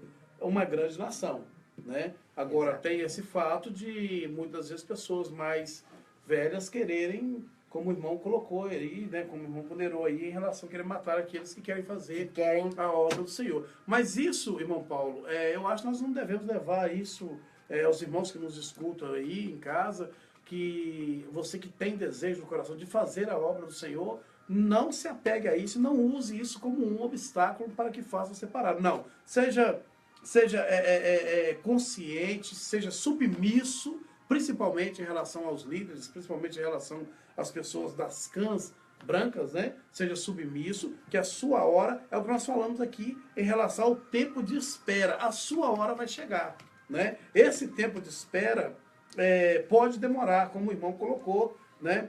[SPEAKER 1] uma grande nação, né? Agora,
[SPEAKER 2] Exato.
[SPEAKER 1] tem esse fato de muitas vezes pessoas mais velhas quererem, como o irmão colocou aí, né, como o irmão ponderou aí, em relação a querer matar aqueles que querem fazer a obra do Senhor. Mas isso, irmão Paulo, eu acho que nós não devemos levar isso aos irmãos que nos escutam aí em casa, que você que tem desejo no coração de fazer a obra do Senhor, não se apegue a isso, não use isso como um obstáculo para que faça separar. Não, seja consciente, seja submisso, principalmente em relação aos líderes, principalmente em relação às pessoas das cãs brancas, né? Seja submisso, que a sua hora, é o que nós falamos aqui em relação ao tempo de espera. A sua hora vai chegar, né? Esse tempo de espera pode demorar, como o irmão colocou, né?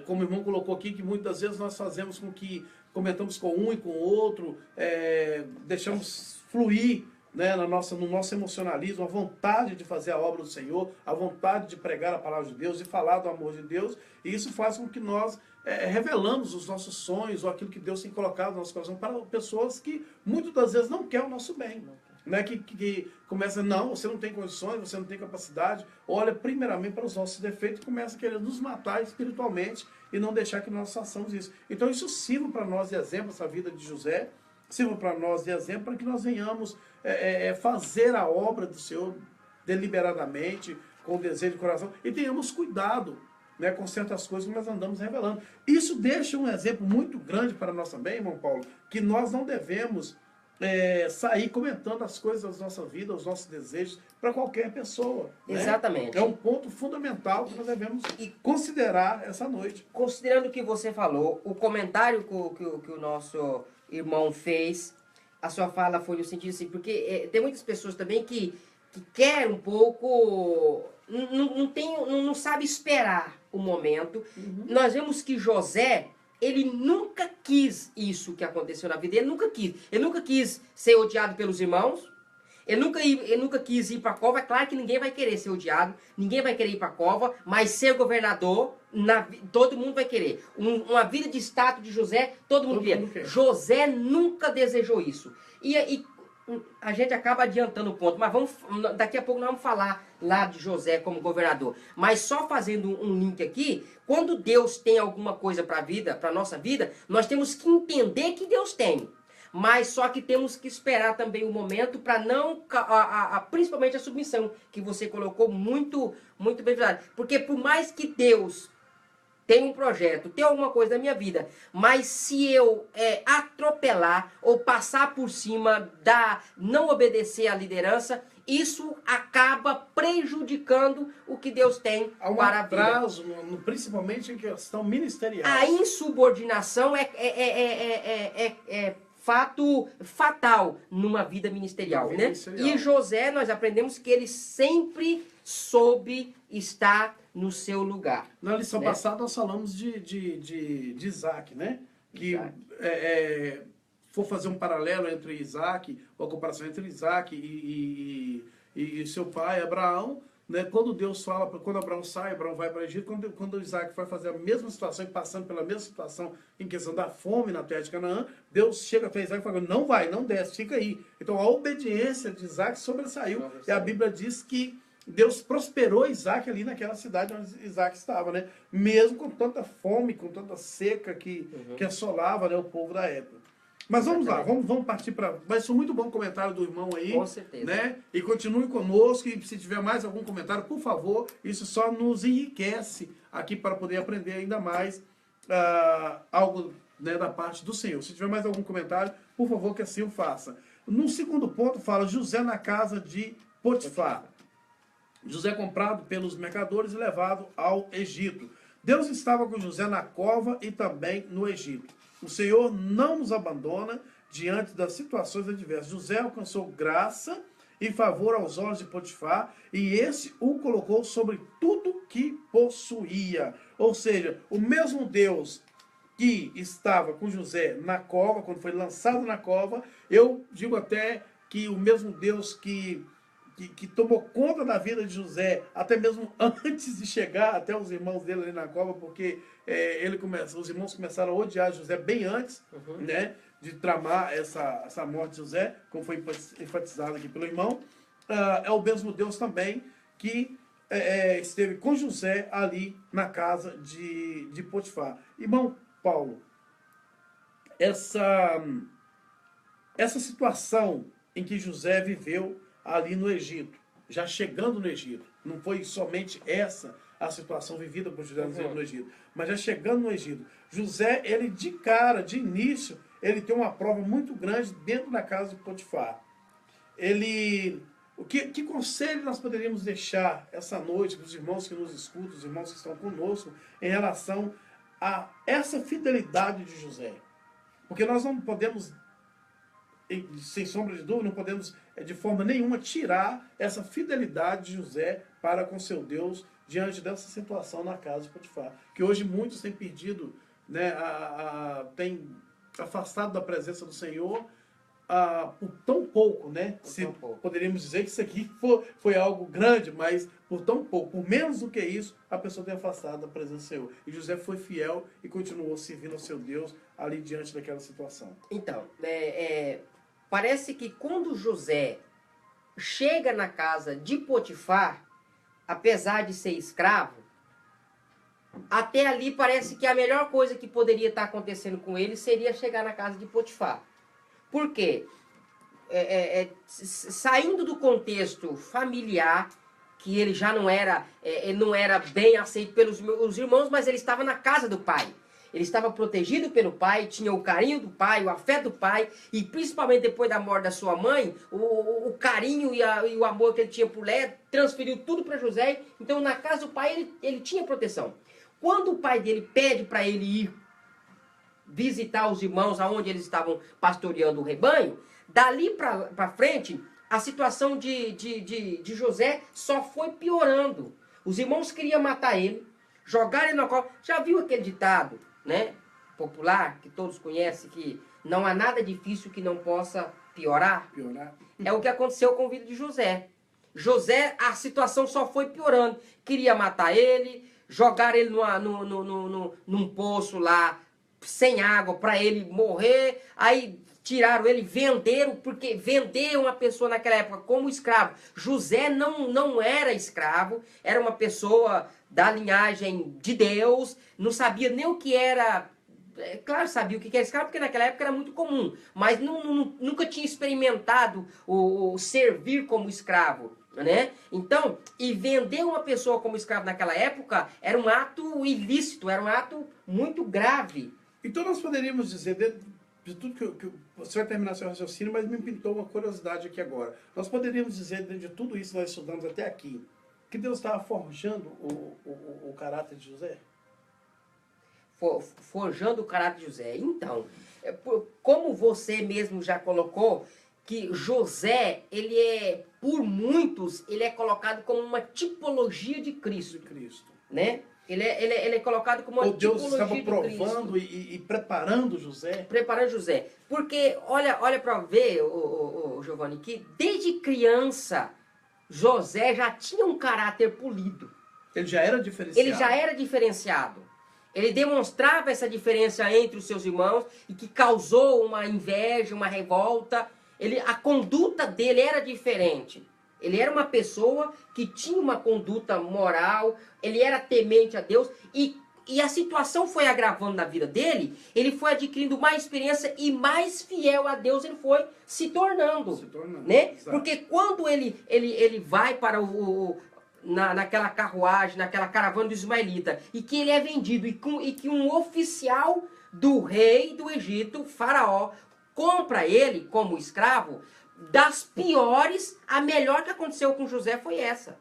[SPEAKER 1] Como o irmão colocou aqui, que muitas vezes nós fazemos com que comentamos com um e com o outro, deixamos fluir, né, no nosso emocionalismo, a vontade de fazer a obra do Senhor, a vontade de pregar a palavra de Deus, de falar do amor de Deus, e isso faz com que nós revelamos os nossos sonhos, ou aquilo que Deus tem colocado no nosso coração, para pessoas que muitas das vezes não querem o nosso bem. Né, que começa, não, você não tem condições, você não tem capacidade, olha primeiramente para os nossos defeitos e começa a querer nos matar espiritualmente e não deixar que nós façamos isso. Então isso sirva para nós de exemplo, essa vida de José, sirva para nós de exemplo para que nós venhamos fazer a obra do Senhor deliberadamente, com desejo de coração, e tenhamos cuidado, né, com certas coisas que nós andamos revelando. Isso deixa um exemplo muito grande para nós também, irmão Paulo, que nós não devemos sair comentando as coisas da nossa vida, os nossos desejos, para qualquer pessoa. Né?
[SPEAKER 2] Exatamente.
[SPEAKER 1] É um ponto fundamental que nós devemos considerar essa noite.
[SPEAKER 2] Considerando o que você falou, o comentário que o nosso irmão fez, a sua fala foi no sentido assim, porque tem muitas pessoas também que querem um pouco, não sabe esperar o momento.
[SPEAKER 1] Uhum.
[SPEAKER 2] Nós vemos que José, ele nunca quis isso que aconteceu na vida, ele nunca quis ser odiado pelos irmãos, ele nunca quis ir para a cova. É claro que ninguém vai querer ser odiado, ninguém vai querer ir para a cova, mas ser governador, todo mundo vai querer. Uma vida de status de José, todo mundo quer. José nunca desejou isso. E a gente acaba adiantando o ponto, mas daqui a pouco nós vamos falar lá de José como governador. Mas só fazendo um link aqui, quando Deus tem alguma coisa para a nossa vida, nós temos que entender que Deus tem. Mas só que temos que esperar também o momento para não, principalmente a submissão, que você colocou muito, muito bem verdade. Porque por mais que Deus tenha um projeto, tenha alguma coisa na minha vida, mas se eu atropelar ou passar por cima, não obedecer à liderança, isso acaba prejudicando o que Deus tem para a vida.
[SPEAKER 1] Há um atraso, principalmente em questão ministerial.
[SPEAKER 2] A insubordinação fato fatal numa vida ministerial, né? E José, nós aprendemos que ele sempre soube estar no seu lugar.
[SPEAKER 1] Na lição passada nós falamos de Isaac, né? Que for fazer um paralelo entre Isaac, ou a comparação entre Isaac e seu pai, Abraão, né? Quando Deus fala, quando Abraão sai, Abraão vai para o Egito, quando Isaac vai fazer a mesma situação e passando pela mesma situação em questão da fome na terra de Canaã, Deus chega até Isaac e fala, não vai, não desce, fica aí. Então a obediência de Isaac sobressaiu. E a Bíblia diz que Deus prosperou Isaac ali naquela cidade onde Isaac estava, né? Mesmo com tanta fome, com tanta seca que assolava, né, o povo da época. Mas vamos lá, vamos partir para... Mas foi muito bom o comentário do irmão aí.
[SPEAKER 2] Com certeza.
[SPEAKER 1] Né? E continue conosco, e se tiver mais algum comentário, por favor, isso só nos enriquece aqui para poder aprender ainda mais algo, né, da parte do Senhor. Se tiver mais algum comentário, por favor, que assim o faça. No segundo ponto, fala José na casa de Potifar. José comprado pelos mercadores e levado ao Egito. Deus estava com José na cova e também no Egito. O Senhor não nos abandona diante das situações adversas. José alcançou graça e favor aos olhos de Potifar, e esse o colocou sobre tudo que possuía. Ou seja, o mesmo Deus que estava com José na cova, quando foi lançado na cova, eu digo até que o mesmo Deus que tomou conta da vida de José, até mesmo antes de chegar até os irmãos dele ali na cova, porque os irmãos começaram a odiar José bem antes, né, de tramar essa morte de José, como foi enfatizado aqui pelo irmão. É o mesmo Deus também que esteve com José ali na casa de Potifar. Irmão Paulo, essa situação em que José viveu ali no Egito, já chegando no Egito, não foi somente essa a situação vivida por José no Egito, mas já chegando no Egito, José, ele de cara, de início, ele tem uma prova muito grande dentro da casa de Potifar. Que conselho nós poderíamos deixar essa noite para os irmãos que nos escutam, os irmãos que estão conosco, em relação a essa fidelidade de José? Porque nós não podemos, sem sombra de dúvida, não podemos de forma nenhuma tirar essa fidelidade de José para com seu Deus diante dessa situação na casa de Potifar. Que hoje muitos têm perdido, né, têm afastado da presença do Senhor por tão pouco, né? Poderíamos dizer que isso aqui foi algo grande, mas por tão pouco, por menos do que isso, a pessoa tem afastado da presença do Senhor. E José foi fiel e continuou servindo ao seu Deus ali diante daquela situação.
[SPEAKER 2] Então, parece que quando José chega na casa de Potifar, apesar de ser escravo, até ali parece que a melhor coisa que poderia estar acontecendo com ele seria chegar na casa de Potifar. Por quê? Saindo do contexto familiar, que ele já não era, ele não era bem aceito pelos irmãos, mas ele estava na casa do pai. Ele estava protegido pelo pai, tinha o carinho do pai, o afeto do pai, e principalmente depois da morte da sua mãe, o carinho e o amor que ele tinha por Léia transferiu tudo para José. Então, na casa do pai, ele tinha proteção. Quando o pai dele pede para ele ir visitar os irmãos aonde eles estavam pastoreando o rebanho, dali para frente, a situação de José só foi piorando. Os irmãos queriam matar ele, jogar ele na cova. Já viu aquele ditado, né, popular, que todos conhecem, que não há nada difícil que não possa piorar? É o que aconteceu com o vida de José. José, a situação só foi piorando. Queria matar ele, jogar ele num poço lá, sem água, para ele morrer. Aí tiraram ele, venderam, porque vender uma pessoa naquela época como escravo. José não era escravo, era uma pessoa da linhagem de Deus, não sabia nem o que era. Claro, sabia o que era escravo, porque naquela época era muito comum, mas nunca tinha experimentado o servir como escravo, né? Então, e vender uma pessoa como escravo naquela época era um ato ilícito, era um ato muito grave.
[SPEAKER 1] Então nós poderíamos dizer, de tudo que você vai terminar seu raciocínio, mas me pintou uma curiosidade aqui agora. Nós poderíamos dizer, dentro de tudo isso que nós estudamos até aqui, que Deus estava forjando o caráter de José?
[SPEAKER 2] Forjando o caráter de José. Então, como você mesmo já colocou, que José, por muitos, ele é colocado como uma tipologia de Cristo. Né? Ele é colocado como uma tipologia de Cristo.
[SPEAKER 1] Deus estava provando e preparando José.
[SPEAKER 2] Preparando José. Porque, olha para ver, Giovanni, que desde criança, José já tinha um caráter polido.
[SPEAKER 1] Ele já era diferenciado.
[SPEAKER 2] Ele demonstrava essa diferença entre os seus irmãos e que causou uma inveja, uma revolta. A conduta dele era diferente. Ele era uma pessoa que tinha uma conduta moral, ele era temente a Deus e a situação foi agravando na vida dele, ele foi adquirindo mais experiência e mais fiel a Deus ele foi se tornando. Né?
[SPEAKER 1] Exato.
[SPEAKER 2] Porque quando ele vai para naquela carruagem, naquela caravana do ismaelita, e que ele é vendido, e que um oficial do rei do Egito, Faraó, compra ele como escravo, das piores, a melhor que aconteceu com José foi essa.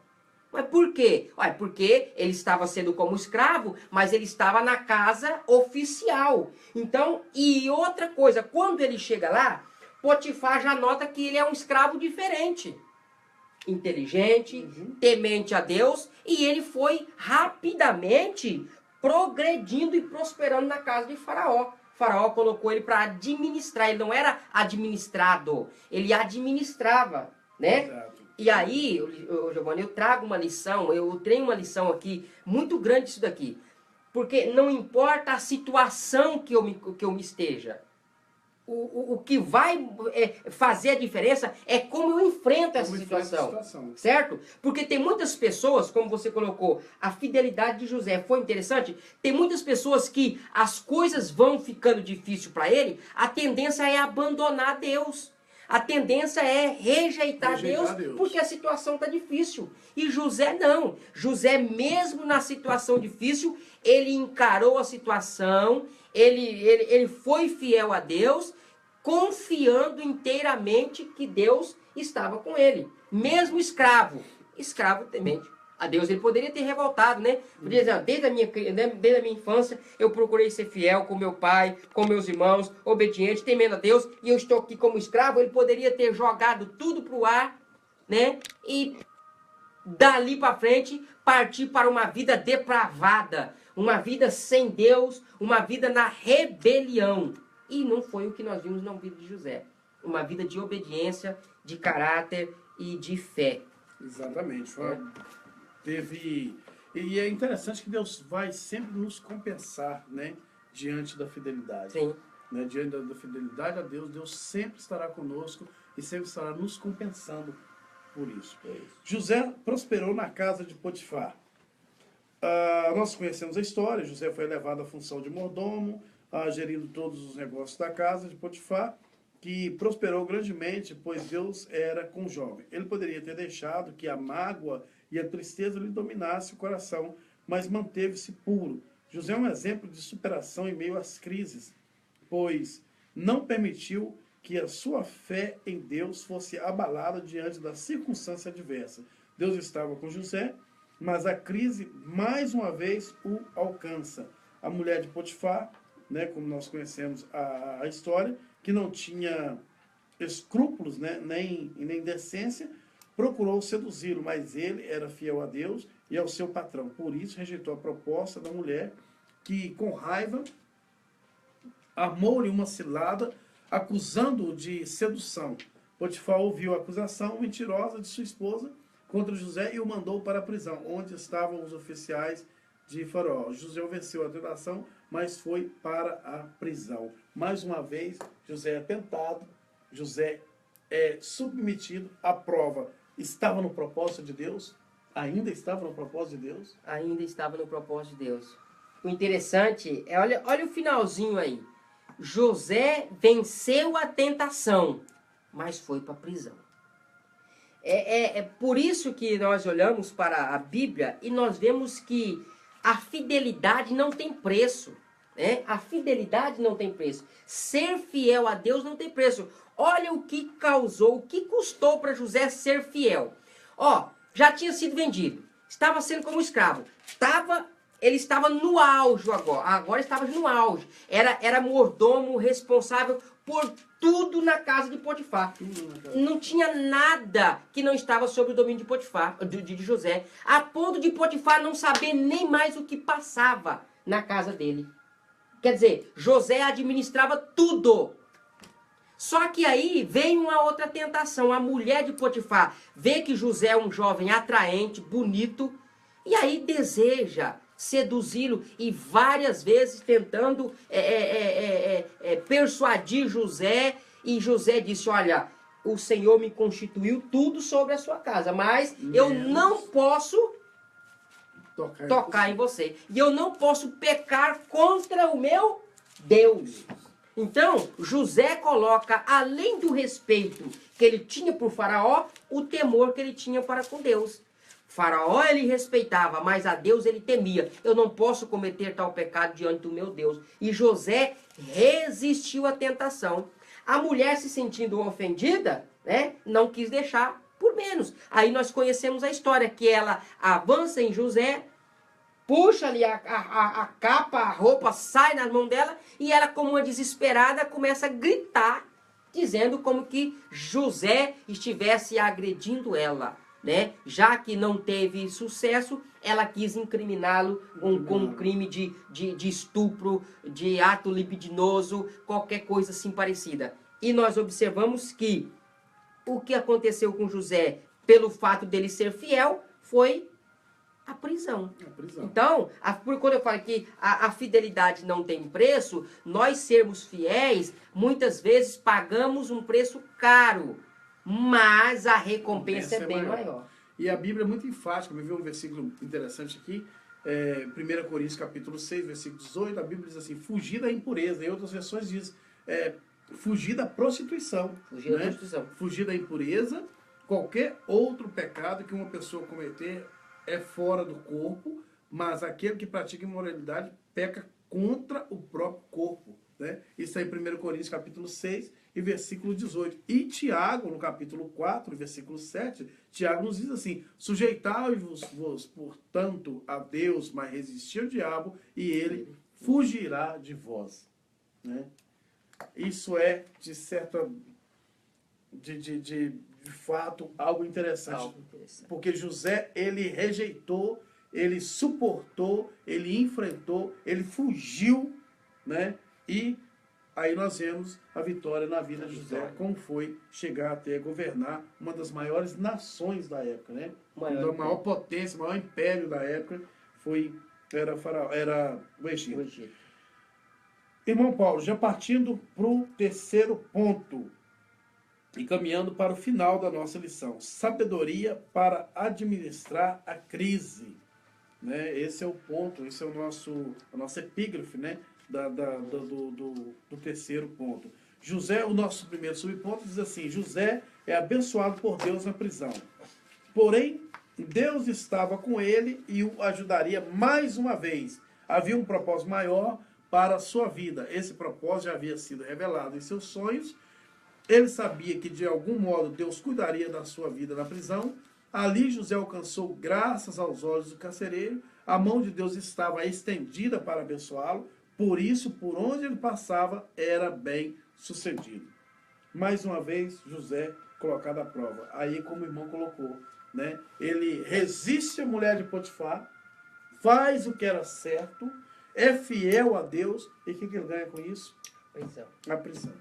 [SPEAKER 2] Mas por quê? Olha, porque ele estava sendo como escravo, mas ele estava na casa oficial. Então, e outra coisa, quando ele chega lá, Potifar já nota que ele é um escravo diferente. Inteligente, temente a Deus, e ele foi rapidamente progredindo e prosperando na casa de Faraó. Faraó colocou ele para administrar, ele não era administrado, ele administrava, né?
[SPEAKER 1] Exato.
[SPEAKER 2] E aí, Giovanni, eu trago uma lição, eu tenho uma lição aqui muito grande disso daqui. Porque não importa a situação que eu me esteja. O que vai fazer a diferença é como eu enfrento essa situação. Certo? Porque tem muitas pessoas, como você colocou, a fidelidade de José foi interessante. Tem muitas pessoas que as coisas vão ficando difíceis para ele, a tendência é abandonar Deus. A tendência é rejeitar Deus, porque a situação está difícil. E José não. José, mesmo na situação difícil, ele encarou a situação, ele foi fiel a Deus, confiando inteiramente que Deus estava com ele. Mesmo escravo temente a Deus. Ele poderia ter revoltado, né? Poderia dizer, desde a minha infância, eu procurei ser fiel com meu pai, com meus irmãos, obediente, temendo a Deus, e eu estou aqui como escravo. Ele poderia ter jogado tudo para o ar, né? E dali para frente, partir para uma vida depravada, uma vida sem Deus, uma vida na rebelião. E não foi o que nós vimos na vida de José. Uma vida de obediência, de caráter e de fé.
[SPEAKER 1] Exatamente. E é interessante que Deus vai sempre nos compensar, né, diante da fidelidade.
[SPEAKER 2] Sim.
[SPEAKER 1] Né, diante da fidelidade a Deus, Deus sempre estará conosco e sempre estará nos compensando por isso. José prosperou na casa de Potifar. Nós conhecemos a história. José foi elevado à função de mordomo, gerindo todos os negócios da casa de Potifar, que prosperou grandemente, pois Deus era com o jovem. Ele poderia ter deixado que a mágoa e a tristeza lhe dominasse o coração, mas manteve-se puro. José é um exemplo de superação em meio às crises, pois não permitiu que a sua fé em Deus fosse abalada diante da circunstância adversa. Deus estava com José, mas a crise mais uma vez o alcança. A mulher de Potifar, né, como nós conhecemos a história, que não tinha escrúpulos, né, nem decência, procurou seduzi-lo, mas ele era fiel a Deus e ao seu patrão. Por isso rejeitou a proposta da mulher, que com raiva armou-lhe uma cilada, acusando-o de sedução. Potifar ouviu a acusação mentirosa de sua esposa contra José e o mandou para a prisão, onde estavam os oficiais de Faraó. José venceu a tentação, mas foi para a prisão. Mais uma vez, José é tentado, José é submetido à prova. Estava no propósito de Deus? Ainda estava no propósito de Deus?
[SPEAKER 2] Ainda estava no propósito de Deus. O interessante é, olha o finalzinho aí. José venceu a tentação, mas foi para a prisão. É por isso que nós olhamos para a Bíblia e nós vemos que a fidelidade não tem preço. Né? A fidelidade não tem preço. Ser fiel a Deus não tem preço. Olha o que causou, o que custou para José ser fiel. Já tinha sido vendido. Estava sendo como escravo. Ele estava no auge agora estava no auge. Era mordomo responsável por tudo na casa de Potifar. Não tinha nada que não estava sob o domínio de Potifar, de José. A ponto de Potifar não saber nem mais o que passava na casa dele. Quer dizer, José administrava tudo. Só que aí vem uma outra tentação. A mulher de Potifar vê que José é um jovem atraente, bonito, e aí deseja seduzi-lo e várias vezes tentando persuadir José. E José disse, olha, o Senhor me constituiu tudo sobre a sua casa, mas eu
[SPEAKER 1] Menos
[SPEAKER 2] não posso tocar em
[SPEAKER 1] você.
[SPEAKER 2] você. E eu não posso pecar contra o meu Deus. Então, José coloca, além do respeito que ele tinha por Faraó, o temor que ele tinha para com Deus. Faraó ele respeitava, mas a Deus ele temia. Eu não posso cometer tal pecado diante do meu Deus. E José resistiu à tentação. A mulher, se sentindo ofendida, né, não quis deixar por menos. Aí nós conhecemos a história, que ela avança em José, puxa ali a capa, a roupa sai nas mãos dela, e ela, como uma desesperada, começa a gritar, dizendo como que José estivesse agredindo ela, né? Já que não teve sucesso, ela quis incriminá-lo com um crime de estupro, de ato libidinoso, qualquer coisa assim parecida. E nós observamos que o que aconteceu com José, pelo fato dele ser fiel, foi a prisão. Então, quando eu falo que a fidelidade não tem preço, nós sermos fiéis, muitas vezes pagamos um preço caro, mas a recompensa é bem maior.
[SPEAKER 1] E a Bíblia é muito enfática. Me viu um versículo interessante aqui, 1 Coríntios capítulo 6, versículo 18, a Bíblia diz assim, fugir da impureza. Em outras versões diz, fugir da prostituição.
[SPEAKER 2] Fugir da prostituição.
[SPEAKER 1] Fugir da impureza. Qualquer outro pecado que uma pessoa cometer é fora do corpo, mas aquele que pratica imoralidade peca contra o próprio corpo. Né? Isso aí em 1 Coríntios capítulo 6 e versículo 18. E Tiago, no capítulo 4, versículo 7, Tiago nos diz assim, sujeitai-vos, portanto, a Deus, mas resisti ao diabo, e ele fugirá de vós. Né? Isso é, de fato, algo interessante. Porque José, ele rejeitou, ele suportou, ele enfrentou, ele fugiu, né? E aí nós vemos a vitória na vida de José, como foi chegar até governar uma das maiores nações da época, né? A maior potência, o maior império da época era o Egito. Irmão Paulo, já partindo para o terceiro ponto, e caminhando para o final da nossa lição. Sabedoria para administrar a crise. Né? Esse é o ponto, esse é a nossa epígrafe, né? do terceiro ponto. José, o nosso primeiro subponto, diz assim, José é abençoado por Deus na prisão. Porém, Deus estava com ele e o ajudaria mais uma vez. Havia um propósito maior para a sua vida. Esse propósito já havia sido revelado em seus sonhos. Ele sabia que, de algum modo, Deus cuidaria da sua vida na prisão. Ali José alcançou, graças aos olhos do carcereiro, a mão de Deus estava estendida para abençoá-lo. Por isso, por onde ele passava, era bem sucedido. Mais uma vez, José colocado à prova. Aí, como o irmão colocou, né? Ele resiste à mulher de Potifar, faz o que era certo, é fiel a Deus. E o que ele ganha com isso?
[SPEAKER 2] Prisão.
[SPEAKER 1] A prisão.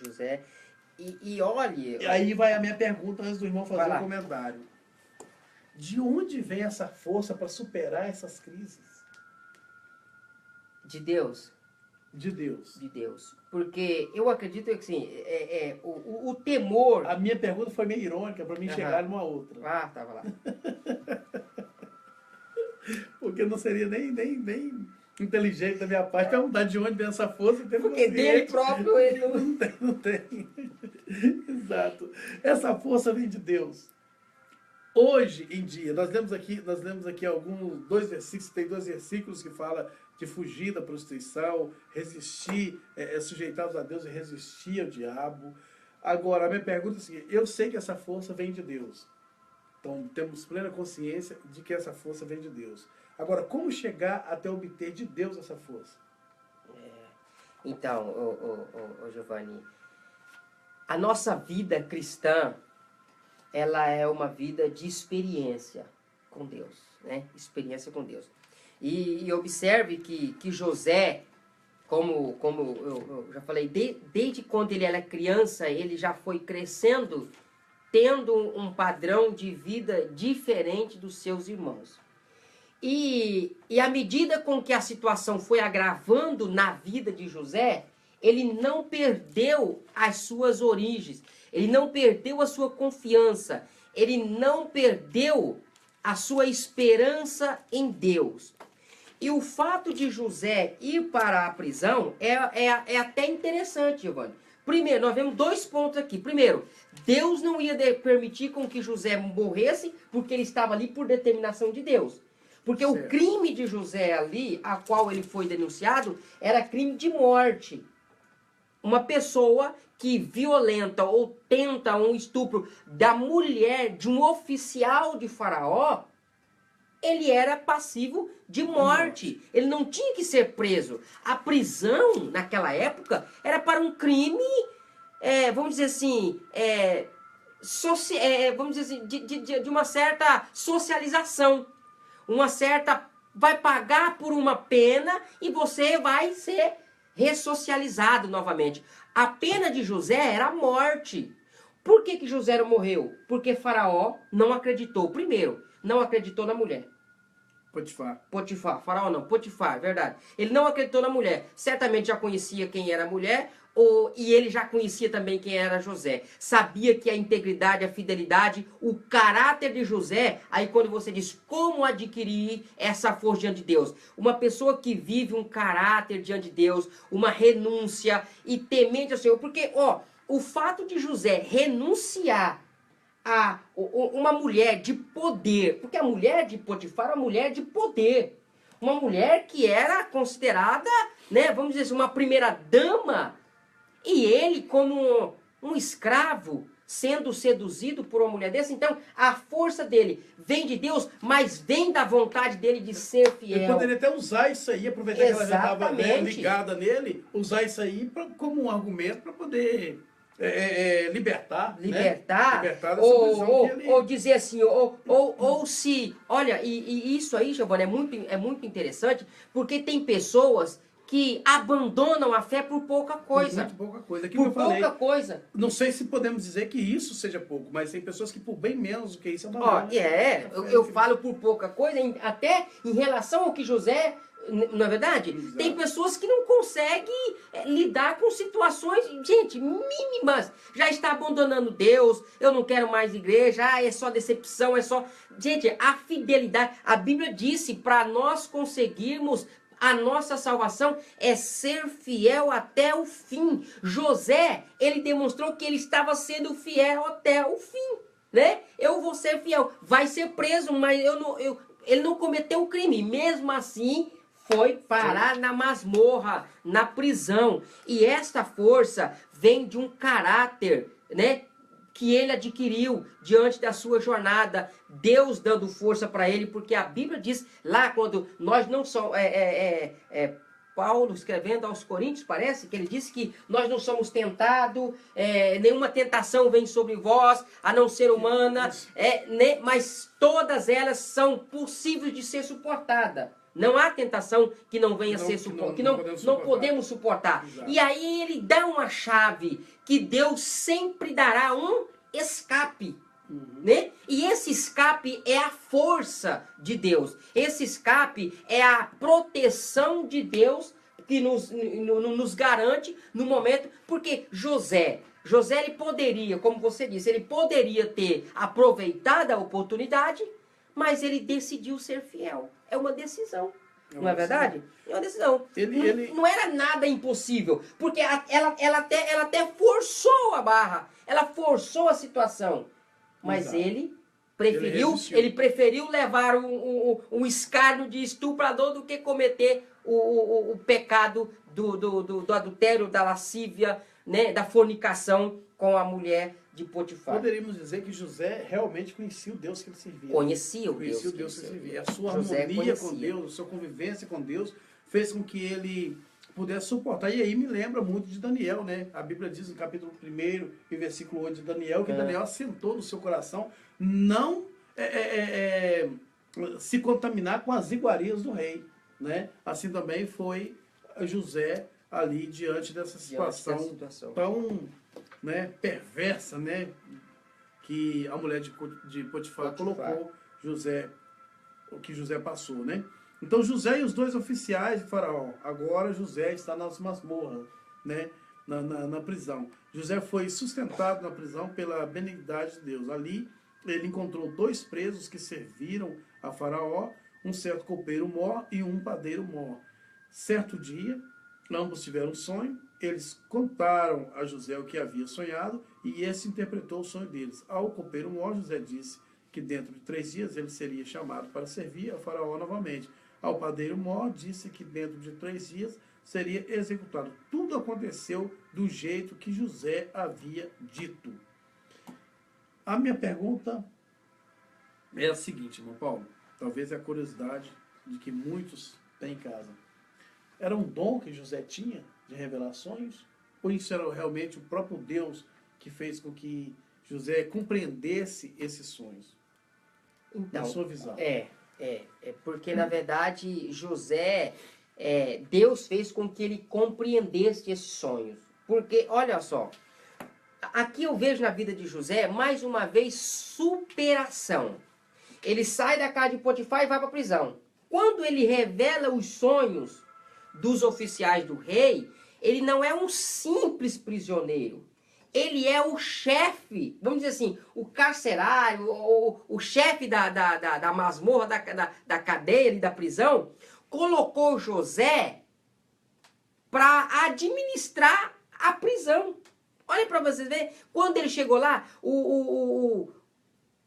[SPEAKER 2] José. E olhe...
[SPEAKER 1] E aí vai a minha pergunta antes do irmão fazer um comentário. De onde vem essa força para superar essas crises?
[SPEAKER 2] De Deus.
[SPEAKER 1] De Deus.
[SPEAKER 2] De Deus. Porque eu acredito que assim, o temor...
[SPEAKER 1] A minha pergunta foi meio irônica para mim chegar numa outra.
[SPEAKER 2] Ah, tava lá.
[SPEAKER 1] Porque não seria nem inteligente da minha parte perguntar de onde vem essa força.
[SPEAKER 2] Porque dele próprio ele
[SPEAKER 1] não tem. Exato. Essa força vem de Deus. Hoje em dia, nós lemos aqui dois versículos, tem 2 versículos que falam de fugir da prostituição, resistir, sujeitados a Deus e resistir ao diabo. Agora, a minha pergunta é a seguinte, eu sei que essa força vem de Deus. Então, temos plena consciência de que essa força vem de Deus. Agora, como chegar até obter de Deus essa força?
[SPEAKER 2] Então, Giovanni, a nossa vida cristã, ela é uma vida de experiência com Deus, né? Experiência com Deus. E observe que José, como eu já falei, desde quando ele era criança, ele já foi crescendo, tendo um padrão de vida diferente dos seus irmãos. E à medida com que a situação foi agravando na vida de José, ele não perdeu as suas origens. ele não perdeu a sua confiança, ele não perdeu a sua esperança em Deus. E o fato de José ir para a prisão é até interessante, Giovanni. Primeiro, nós vemos 2 pontos aqui. Primeiro, Deus não ia permitir com que José morresse, porque ele estava ali por determinação de Deus. Porque
[SPEAKER 1] Certo.
[SPEAKER 2] o crime de José ali, a qual ele foi denunciado, era crime de morte. Uma pessoa que violenta ou tenta um estupro da mulher de um oficial de Faraó, ele era passivo de morte. Ele não tinha que ser preso. A prisão, naquela época, era para um crime, vamos dizer assim, vamos dizer assim, de uma certa socialização. Uma certa... vai pagar por uma pena e você vai ser ressocializado novamente. A pena de José era a morte. Por que José não morreu? Porque Faraó não acreditou. Primeiro, não acreditou na mulher.
[SPEAKER 1] Potifar.
[SPEAKER 2] Faraó não, Potifar, verdade. Ele não acreditou na mulher. Certamente já conhecia quem era a mulher, e ele já conhecia também quem era José. Sabia que a integridade, a fidelidade, o caráter de José, aí quando você diz como adquirir essa força diante de Deus. Uma pessoa que vive um caráter diante de Deus, uma renúncia e temente ao Senhor. Porque, o fato de José renunciar a uma mulher de poder, porque a mulher de Potifar era uma mulher de poder, uma mulher que era considerada, né, vamos dizer assim, uma primeira dama, e ele como um escravo sendo seduzido por uma mulher dessa. Então a força dele vem de Deus, mas vem da vontade dele de ser fiel.
[SPEAKER 1] Ele poderia até usar isso aí, aproveitar que ela já estava ligada nele, usar isso aí como um argumento para poder libertar, né? Libertar dessa prisão
[SPEAKER 2] ou dizer assim, ou se... Olha, e isso aí, Giovanni, é muito interessante, porque tem pessoas que abandonam a fé por pouca coisa.
[SPEAKER 1] Muito pouca coisa.
[SPEAKER 2] Por pouca coisa.
[SPEAKER 1] Não sei se podemos dizer que isso seja pouco, mas tem pessoas que por bem menos do que isso abandonam.
[SPEAKER 2] Eu falo por pouca coisa, até em relação ao que José... Não é verdade?
[SPEAKER 1] Exato.
[SPEAKER 2] Tem pessoas que não conseguem lidar com situações, gente, mínimas. Já está abandonando Deus, eu não quero mais igreja, é só decepção, é só... Gente, a fidelidade, a Bíblia disse para nós conseguirmos a nossa salvação é ser fiel até o fim. José, ele demonstrou que ele estava sendo fiel até o fim, né? Eu vou ser fiel, vai ser preso, mas ele não cometeu o crime, mesmo assim... foi parar na masmorra, na prisão. E esta força vem de um caráter, né, que ele adquiriu diante da sua jornada. Deus dando força para ele, porque a Bíblia diz lá quando nós não somos... Paulo escrevendo aos Coríntios, parece que ele disse que nós não somos tentados, nenhuma tentação vem sobre vós, a não ser humana, mas todas elas são possíveis de ser suportadas. Não há tentação que não venha a ser suportada, que não podemos suportar. Exato. E aí ele dá uma chave, que Deus sempre dará um escape. Né? E esse escape é a força de Deus. Esse escape é a proteção de Deus que nos garante no momento. Porque José ele poderia, como você disse, ele poderia ter aproveitado a oportunidade, mas ele decidiu ser fiel. É uma decisão. Não é verdade? É uma decisão. Não era nada impossível. Porque ela até forçou a barra. Ela forçou a situação. Mas ele preferiu levar um escárnio de estuprador do que cometer o pecado do adultério, da lascívia, né, da fornicação com a mulher de Potifar.
[SPEAKER 1] Poderíamos dizer que José realmente conhecia o Deus que ele servia.
[SPEAKER 2] Conhecia o Deus
[SPEAKER 1] que ele servia. A sua harmonia com Deus, a sua convivência com Deus, fez com que ele pudesse suportar. E aí me lembra muito de Daniel, né? A Bíblia diz no capítulo 1, em versículo 8 de Daniel, que Daniel assentou no seu coração não se contaminar com as iguarias do rei, né? Assim também foi José ali diante dessa situação tão, né, perversa, né, que a mulher de Potifar colocou José, o que José passou, né? Então José e os 2 oficiais de Faraó, agora José está nas masmorras, né, na prisão. José foi sustentado na prisão pela benignidade de Deus. Ali ele encontrou 2 presos que serviram a Faraó, um certo copeiro mor e um padeiro mor. Certo dia, ambos tiveram um sonho, eles contaram a José o que havia sonhado e esse interpretou o sonho deles. Ao copeiro mor, José disse que dentro de 3 dias ele seria chamado para servir a Faraó novamente. Ao padeiro mor, disse que dentro de 3 dias seria executado. Tudo aconteceu do jeito que José havia dito. A minha pergunta é a seguinte, irmão Paulo. Talvez é a curiosidade de que muitos têm em casa. Era um dom que José tinha de revelações? Ou isso era realmente o próprio Deus que fez com que José compreendesse esses sonhos?
[SPEAKER 2] Então,
[SPEAKER 1] na sua visão.
[SPEAKER 2] Porque na verdade José, Deus fez com que ele compreendesse esses sonhos. Porque, olha só, aqui eu vejo na vida de José, mais uma vez, superação. Ele sai da casa de Potifar e vai para a prisão. Quando ele revela os sonhos dos oficiais do rei, ele não é um simples prisioneiro. Ele é o chefe, vamos dizer assim, o carcerário, o chefe da masmorra, da cadeia e da prisão, colocou José para administrar a prisão. Olha para vocês verem, quando ele chegou lá,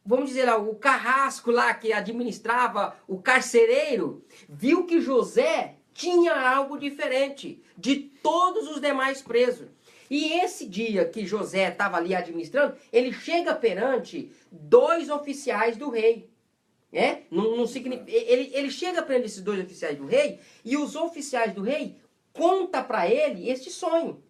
[SPEAKER 2] vamos dizer lá, o carrasco lá que administrava o carcereiro, viu que José tinha algo diferente de todos os demais presos. E esse dia que José estava ali administrando, ele chega perante 2 oficiais do rei. Não significa, ele chega perante esses 2 oficiais do rei, e os oficiais do rei contam para ele este sonho.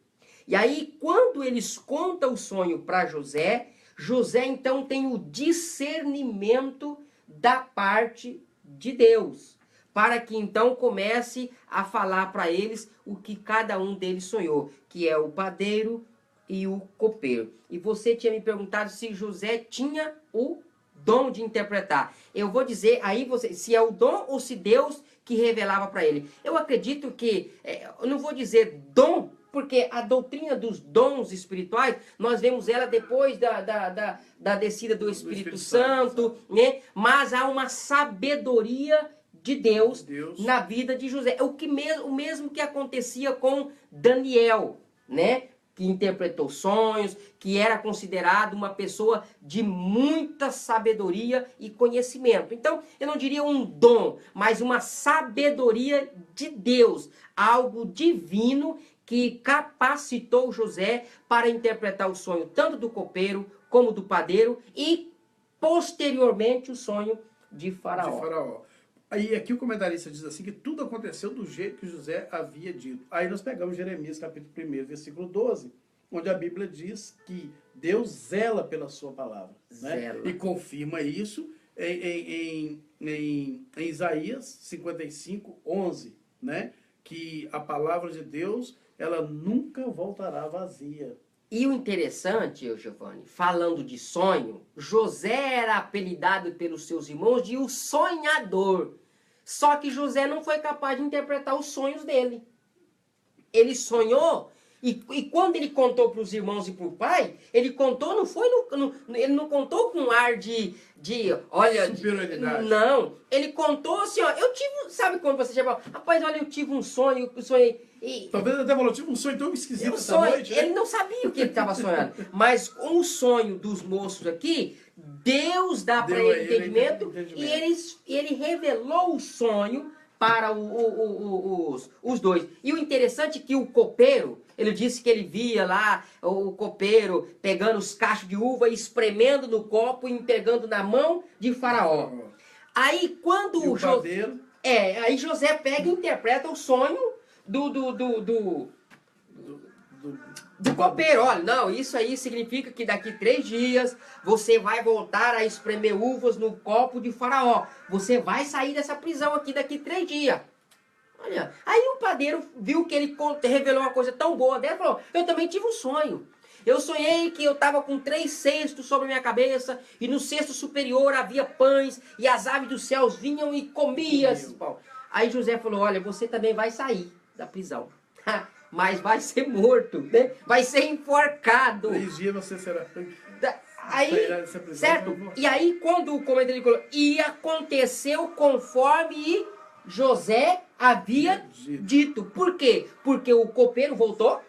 [SPEAKER 2] E aí, quando eles contam o sonho para José, José então tem o discernimento da parte de Deus, para que então comece a falar para eles o que cada um deles sonhou, que é o padeiro e o copeiro. E você tinha me perguntado se José tinha o dom de interpretar. Eu vou dizer aí se é o dom ou se Deus que revelava para ele. Eu acredito que, eu não vou dizer dom, porque a doutrina dos dons espirituais, nós vemos ela depois da descida do Espírito Santo, né? Mas há uma sabedoria de Deus na vida de José. O mesmo que acontecia com Daniel, né? Que interpretou sonhos, que era considerado uma pessoa de muita sabedoria e conhecimento. Então, eu não diria um dom, mas uma sabedoria de Deus, algo divino que capacitou José para interpretar o sonho tanto do copeiro como do padeiro e, posteriormente, o sonho de Faraó.
[SPEAKER 1] Aí aqui o comentarista diz assim que tudo aconteceu do jeito que José havia dito. Aí nós pegamos Jeremias capítulo 1, versículo 12, onde a Bíblia diz que Deus zela pela sua palavra. Né? E confirma isso em Isaías 55, 11, né? Que a palavra de Deus, ela nunca voltará vazia.
[SPEAKER 2] E o interessante, Giovanni, falando de sonho, José era apelidado pelos seus irmãos de o sonhador. Só que José não foi capaz de interpretar os sonhos dele. Ele sonhou, e quando ele contou para os irmãos e para o pai, ele contou, ele não contou com um ar de olha,
[SPEAKER 1] superioridade.
[SPEAKER 2] Não, ele contou assim, ó, sabe quando você chega, rapaz, olha, eu tive um sonho, eu sonhei.
[SPEAKER 1] Talvez até falou, tive um sonho tão esquisito essa noite.
[SPEAKER 2] Ele não sabia o que ele estava sonhando. Mas com o sonho dos moços aqui, Deus dá para ele entendimento e ele revelou o sonho para os 2. E o interessante é que o copeiro, ele disse que ele via lá o copeiro pegando os cachos de uva, espremendo no copo e pegando na mão de Faraó. Aí quando aí José pega e interpreta o sonho do copeiro. Olha, não, isso aí significa que daqui 3 dias você vai voltar a espremer uvas no copo de Faraó. Você vai sair dessa prisão aqui daqui 3 dias. Olha, aí o padeiro viu que ele revelou uma coisa tão boa dele e falou, eu também tive um sonho. Eu sonhei que eu estava com 3 cestos sobre a minha cabeça e no cesto superior havia pães e as aves dos céus vinham e comiam esses pão. Aí José falou, olha, você também vai sair da prisão. mas vai ser morto, né? Vai ser enforcado.
[SPEAKER 1] 3 dias você será...
[SPEAKER 2] Aí,
[SPEAKER 1] sairá dessa prisão,
[SPEAKER 2] certo? E aí, quando o comentário colocou, e aconteceu conforme José havia dito. Por quê? Porque o copeiro voltou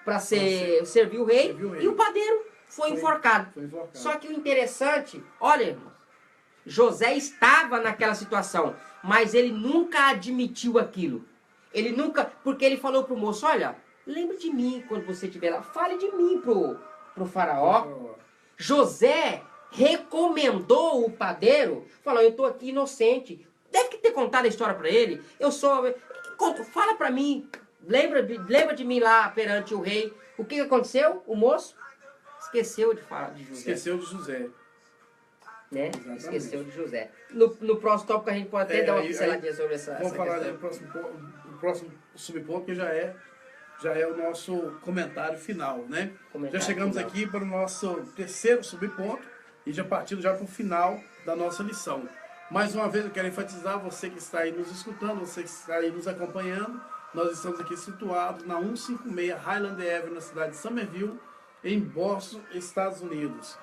[SPEAKER 2] para servir o rei e o padeiro foi enforcado. Só que o interessante, olha, irmão, José estava naquela situação, mas ele nunca admitiu aquilo. Ele nunca, porque ele falou pro moço, olha, lembre de mim quando você estiver lá, fale de mim pro faraó. José recomendou o padeiro, falou, eu estou aqui inocente. Deve ter contado a história para ele. Fala para mim, lembra de mim lá perante o rei. O que aconteceu? O moço esqueceu de falar de José.
[SPEAKER 1] Esqueceu de José.
[SPEAKER 2] Né? Esqueceu de José. No próximo tópico a gente pode até dar uma pinceladinha sobre essa
[SPEAKER 1] questão. Vamos falar no próximo subponto, que já é o nosso comentário final, né? Já chegamos aqui para o nosso terceiro subponto e já partindo já para o final da nossa lição. Mais uma vez eu quero enfatizar, você que está aí nos escutando, você que está aí nos acompanhando, nós estamos aqui situados na 156 Highland Avenue, na cidade de Somerville, em Boston, Estados Unidos.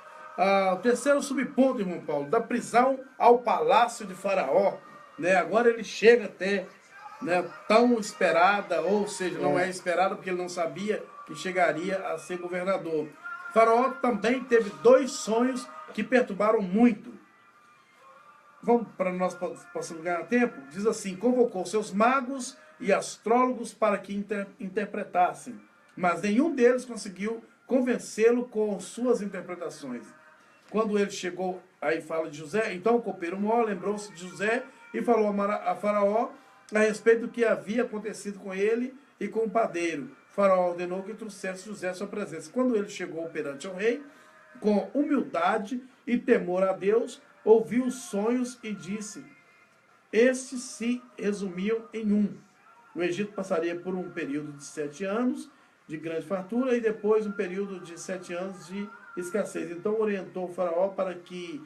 [SPEAKER 1] O terceiro subponto, irmão Paulo, da prisão ao palácio de Faraó, né? Agora ele chega até, né, tão esperada, ou seja, não é esperada porque ele não sabia que chegaria a ser governador. Faraó também teve 2 sonhos que perturbaram muito. Vamos para nós possamos ganhar tempo? Diz assim, convocou seus magos e astrólogos para que interpretassem, mas nenhum deles conseguiu convencê-lo com suas interpretações. Quando ele chegou, aí fala de José, então o copeiro maior lembrou-se de José e falou a Faraó a respeito do que havia acontecido com ele e com o padeiro. Faraó ordenou que trouxesse José à sua presença. Quando ele chegou perante o rei, com humildade e temor a Deus, ouviu os sonhos e disse, estes se resumiam em um. O Egito passaria por um período de 7 anos de grande fartura e depois um período de 7 anos de escassez. Então orientou o Faraó para que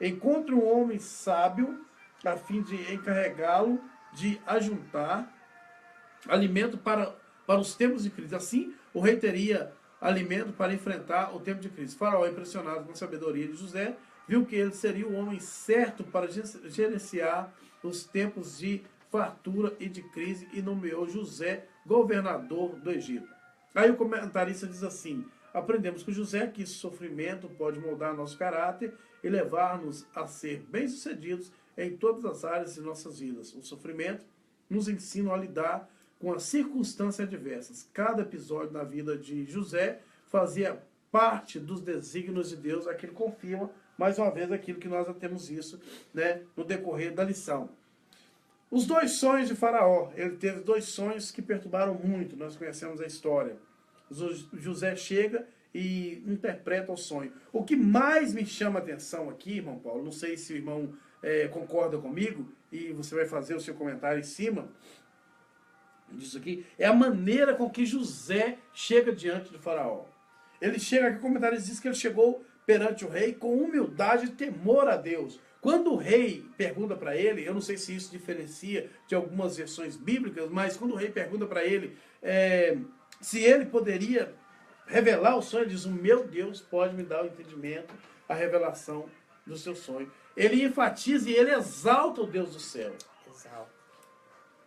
[SPEAKER 1] encontre um homem sábio a fim de encarregá-lo de ajuntar alimento para os tempos de crise. Assim, o rei teria alimento para enfrentar o tempo de crise. O Faraó, impressionado com a sabedoria de José, viu que ele seria o homem certo para gerenciar os tempos de fartura e de crise e nomeou José governador do Egito. Aí o comentarista diz assim, aprendemos com José que esse sofrimento pode moldar nosso caráter e levar-nos a ser bem-sucedidos em todas as áreas de nossas vidas. O sofrimento nos ensina a lidar com as circunstâncias adversas. Cada episódio na vida de José fazia parte dos desígnios de Deus, aquele confirma, mais uma vez, aquilo que nós já temos isso, né, no decorrer da lição. Os 2 sonhos de Faraó, ele teve 2 sonhos que perturbaram muito, nós conhecemos a história. José chega e interpreta o sonho. O que mais me chama a atenção aqui, irmão Paulo, não sei se o irmão concorda comigo, e você vai fazer o seu comentário em cima disso aqui, é a maneira com que José chega diante do Faraó. Ele chega aqui, o comentário diz que ele chegou perante o rei com humildade e temor a Deus. Quando o rei pergunta para ele, eu não sei se isso diferencia de algumas versões bíblicas, mas quando o rei pergunta para ele se ele poderia revelar o sonho, ele diz, o meu Deus pode me dar o entendimento, a revelação do seu sonho. Ele enfatiza e ele exalta o Deus do céu.
[SPEAKER 2] Exalta.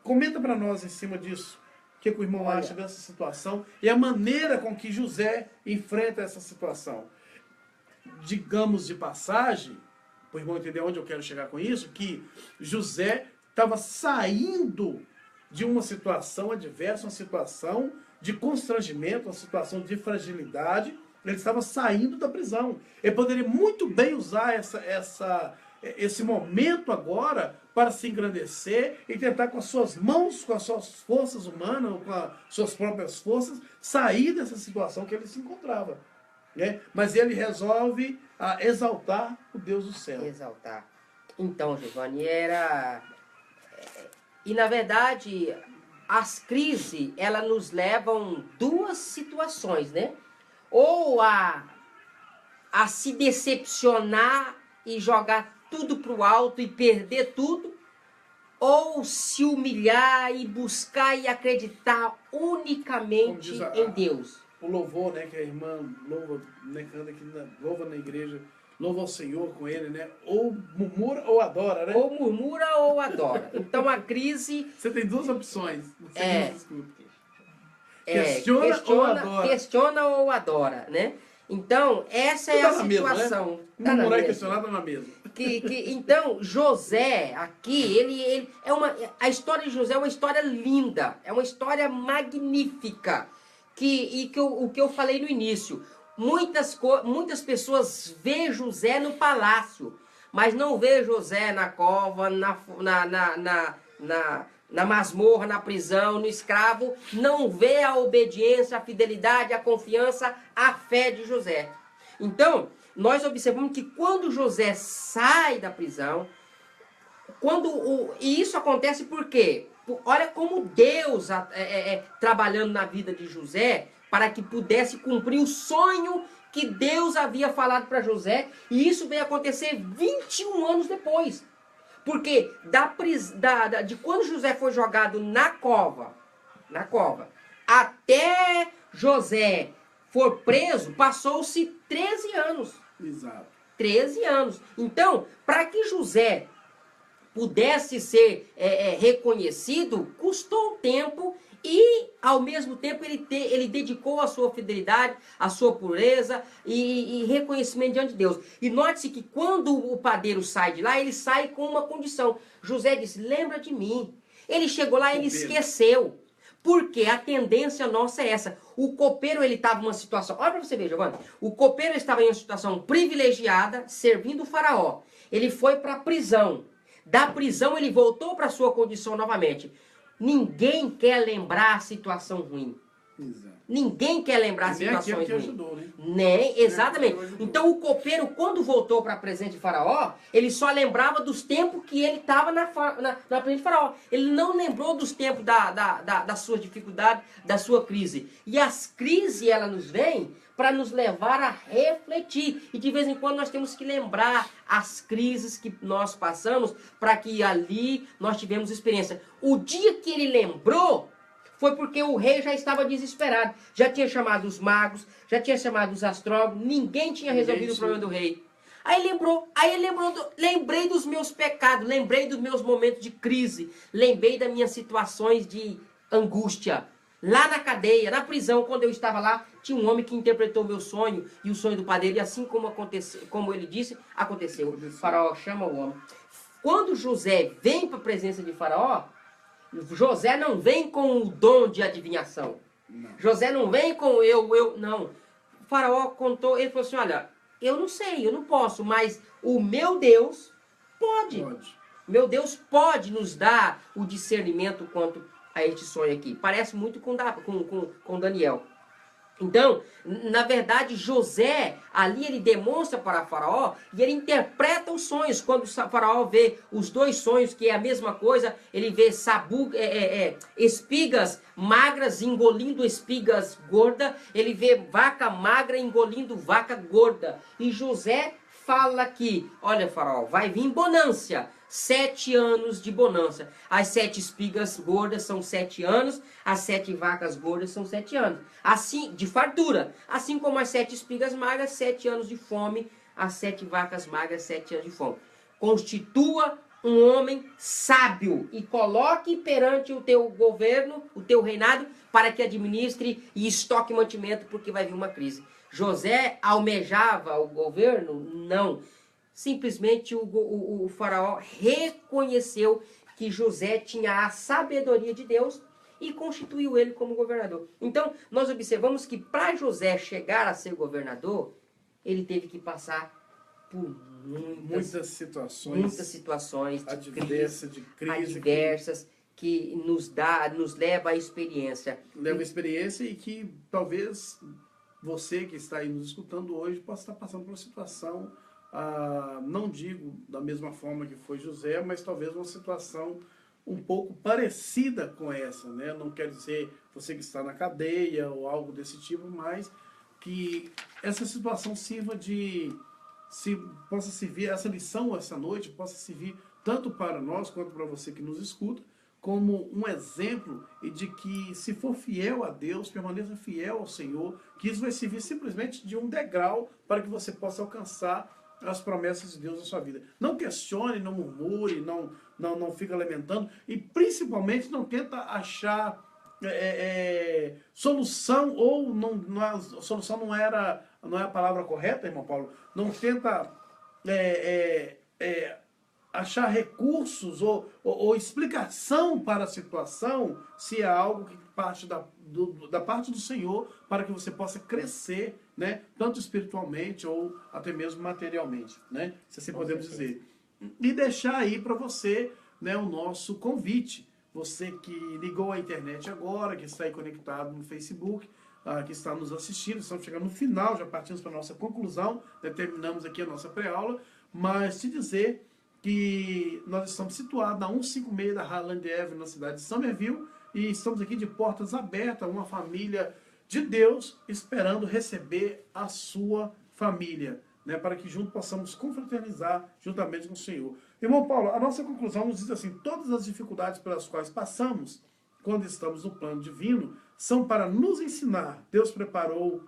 [SPEAKER 1] Comenta para nós em cima disso, o que o irmão acha dessa situação e a maneira com que José enfrenta essa situação. Digamos de passagem, para o irmão entender onde eu quero chegar com isso, que José estava saindo de uma situação adversa, uma situação de constrangimento, uma situação de fragilidade. Ele estava saindo da prisão. Ele poderia muito bem usar esse momento agora para se engrandecer e tentar com as suas mãos, com as suas forças humanas, ou com as suas próprias forças, sair dessa situação que ele se encontrava. Né? Mas ele resolve exaltar o Deus do céu.
[SPEAKER 2] Exaltar. Então, Giovanni, e na verdade, as crises, elas nos levam 2 situações, né? Ou a se decepcionar e jogar tudo para o alto e perder tudo, ou se humilhar e buscar e acreditar unicamente em Deus?
[SPEAKER 1] O louvor, né, que a irmã louva, né, canta aqui, louva na igreja, louva ao Senhor com ele, né? Ou murmura ou adora, né?
[SPEAKER 2] Ou murmura ou adora. Então a crise
[SPEAKER 1] Você tem duas opções. Você escuta.
[SPEAKER 2] Questiona ou adora, né? Então, essa é a situação.
[SPEAKER 1] Mesma, né? Murmurar e questionar tá na mesma.
[SPEAKER 2] Então, José, aqui, ele é a história de José é uma história linda, é uma história magnífica. O que eu falei no início, muitas pessoas vê José no palácio, mas não vê José na cova, na masmorra, na prisão, no escravo, não vê a obediência, a fidelidade, a confiança, a fé de José. Então, nós observamos que quando José sai da prisão, e isso acontece por quê? Olha como Deus trabalhando na vida de José para que pudesse cumprir o sonho que Deus havia falado para José, e isso veio acontecer 21 anos depois. Porque de quando José foi jogado na cova, até José for preso, passou-se 13 anos.
[SPEAKER 1] Exato.
[SPEAKER 2] 13 anos. Então, para que José pudesse ser reconhecido, custou tempo e, ao mesmo tempo, ele dedicou a sua fidelidade, a sua pureza e reconhecimento diante de Deus. E note-se que quando o padeiro sai de lá, ele sai com uma condição. José disse, lembra de mim. Ele chegou lá e ele esqueceu. Porque a tendência nossa é essa. O copeiro, ele estava em uma situação... Olha para você ver, Giovanni. O copeiro estava em uma situação privilegiada, servindo o faraó. Ele foi para a prisão. Da prisão, ele voltou para a sua condição novamente. Ninguém quer lembrar a situação ruim.
[SPEAKER 1] Exato.
[SPEAKER 2] Ninguém quer lembrar situações ruins.
[SPEAKER 1] Ajudou, né?
[SPEAKER 2] Nem, exatamente. Então o copeiro, quando voltou para a presença de Faraó, ele só lembrava dos tempos que ele estava na presença de Faraó. Ele não lembrou dos tempos da sua dificuldade, da sua crise. E as crises, elas nos vêm para nos levar a refletir. E de vez em quando nós temos que lembrar as crises que nós passamos para que ali nós tivemos experiência. O dia que ele lembrou, foi porque o rei já estava desesperado. Já tinha chamado os magos, já tinha chamado os astrólogos, ninguém tinha resolvido o problema do rei. Aí lembrei dos meus pecados, lembrei dos meus momentos de crise, lembrei das minhas situações de angústia. Lá na cadeia, na prisão, quando eu estava lá, tinha um homem que interpretou o meu sonho e o sonho do padeiro, e assim como ele disse, aconteceu. Faraó chama o homem. Quando José vem para a presença de Faraó, José não vem com o dom de adivinhação. Não. José não vem com não. O faraó contou, ele falou assim, olha, eu não sei, eu não posso, mas o meu Deus pode. Meu Deus pode nos dar o discernimento quanto a este sonho aqui. Parece muito com Daniel. Então, na verdade, José, ali ele demonstra para Faraó e ele interpreta os sonhos. Quando o Faraó vê os dois sonhos, que é a mesma coisa, ele vê espigas magras engolindo espigas gordas, ele vê vaca magra engolindo vaca gorda. E José fala que, olha, Faraó, vai vir bonância. 7 anos de bonança. As 7 espigas gordas são 7 anos, as 7 vacas gordas são 7 anos. Assim, de fartura. Assim como as 7 espigas magras, 7 anos de fome, as 7 vacas magras, 7 anos de fome. Constitua um homem sábio e coloque perante o teu governo, o teu reinado, para que administre e estoque mantimento, porque vai vir uma crise. José almejava o governo? Não. Simplesmente o faraó reconheceu que José tinha a sabedoria de Deus e constituiu ele como governador. Então, nós observamos que para José chegar a ser governador, ele teve que passar por muitas situações adversas que nos leva à experiência.
[SPEAKER 1] Leva à experiência e que talvez você que está aí nos escutando hoje possa estar passando por uma situação... não digo da mesma forma que foi José, mas talvez uma situação um pouco parecida com essa, né? Não quer dizer você que está na cadeia ou algo desse tipo, mas que essa situação sirva de possa servir, essa lição, essa noite, possa servir tanto para nós quanto para você que nos escuta, como um exemplo de que, se for fiel a Deus, permaneça fiel ao Senhor, que isso vai servir simplesmente de um degrau para que você possa alcançar as promessas de Deus na sua vida. Não questione, não murmure, não fica lamentando, e principalmente não tenta achar solução, ou solução não é a palavra correta, irmão Paulo. Não tenta achar recursos ou explicação para a situação, se é algo que parte da parte do Senhor, para que você possa crescer, né, tanto espiritualmente ou até mesmo materialmente, né, se assim podemos dizer. E deixar aí para você, né, o nosso convite. Você que ligou a internet agora, que está aí conectado no Facebook, que está nos assistindo, estamos chegando no final, já partimos para a nossa conclusão, né, terminamos aqui a nossa pré-aula, mas te dizer que nós estamos situados na 156 da Highland Avenue, na cidade de Somerville, e estamos aqui de portas abertas, uma família de Deus esperando receber a sua família, né, para que juntos possamos confraternizar juntamente com o Senhor. Irmão Paulo, a nossa conclusão nos diz assim: todas as dificuldades pelas quais passamos quando estamos no plano divino são para nos ensinar. Deus preparou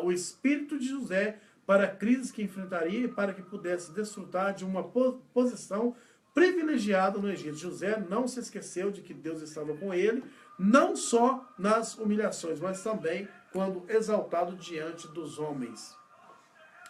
[SPEAKER 1] o espírito de José para a crise que enfrentaria e para que pudesse desfrutar de uma posição privilegiada no Egito. José não se esqueceu de que Deus estava com ele, não só nas humilhações, mas também quando exaltado diante dos homens.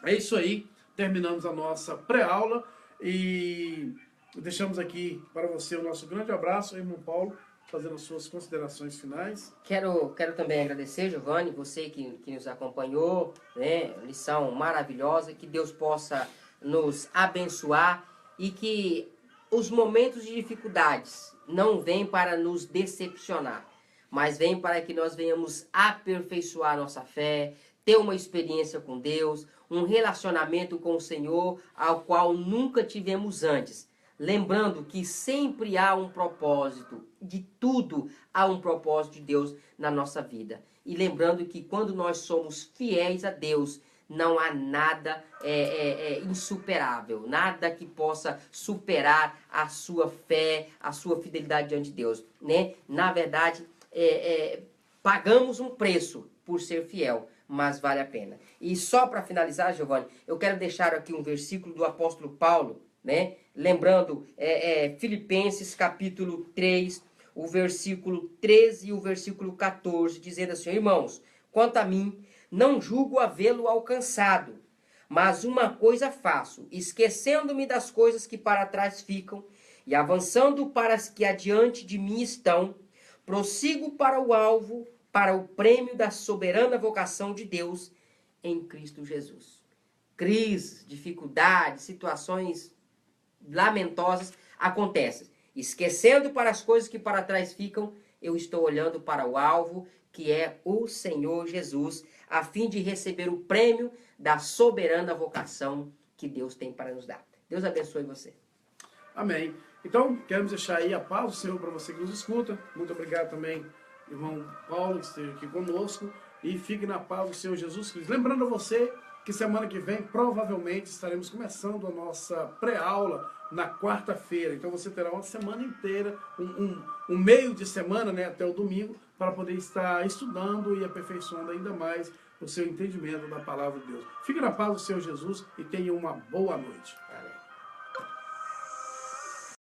[SPEAKER 1] É isso aí, terminamos a nossa pré-aula e deixamos aqui para você o nosso grande abraço, irmão Paulo, fazendo as suas considerações finais.
[SPEAKER 2] Quero também agradecer, Giovanni, você que nos acompanhou, né? Lição maravilhosa, que Deus possa nos abençoar e que os momentos de dificuldades não vêm para nos decepcionar, mas vêm para que nós venhamos aperfeiçoar nossa fé, ter uma experiência com Deus, um relacionamento com o Senhor ao qual nunca tivemos antes. Lembrando que sempre há um propósito, de tudo há um propósito de Deus na nossa vida. E lembrando que quando nós somos fiéis a Deus, não há nada insuperável, nada que possa superar a sua fé, a sua fidelidade diante de Deus, né? Na verdade, pagamos um preço por ser fiel, mas vale a pena. E só para finalizar, Giovanni, eu quero deixar aqui um versículo do apóstolo Paulo, né? Lembrando, Filipenses capítulo 3, o versículo 13 e o versículo 14, dizendo assim: irmãos, quanto a mim, não julgo havê-lo alcançado, mas uma coisa faço, esquecendo-me das coisas que para trás ficam e avançando para as que adiante de mim estão, prossigo para o alvo, para o prêmio da soberana vocação de Deus em Cristo Jesus. Crises, dificuldades, situações lamentosas acontecem. Esquecendo para as coisas que para trás ficam, eu estou olhando para o alvo, que é o Senhor Jesus, a fim de receber o prêmio da soberana vocação que Deus tem para nos dar. Deus abençoe você.
[SPEAKER 1] Amém. Então, queremos deixar aí a paz do Senhor para você que nos escuta. Muito obrigado também, irmão Paulo, que esteja aqui conosco. E fique na paz do Senhor Jesus Cristo. Lembrando a você que semana que vem, provavelmente, estaremos começando a nossa pré-aula na quarta-feira. Então você terá uma semana inteira, um meio de semana, né, até o domingo, para poder estar estudando e aperfeiçoando ainda mais o seu entendimento da palavra de Deus. Fique na paz do Senhor Jesus e tenha uma boa noite.
[SPEAKER 2] Amém.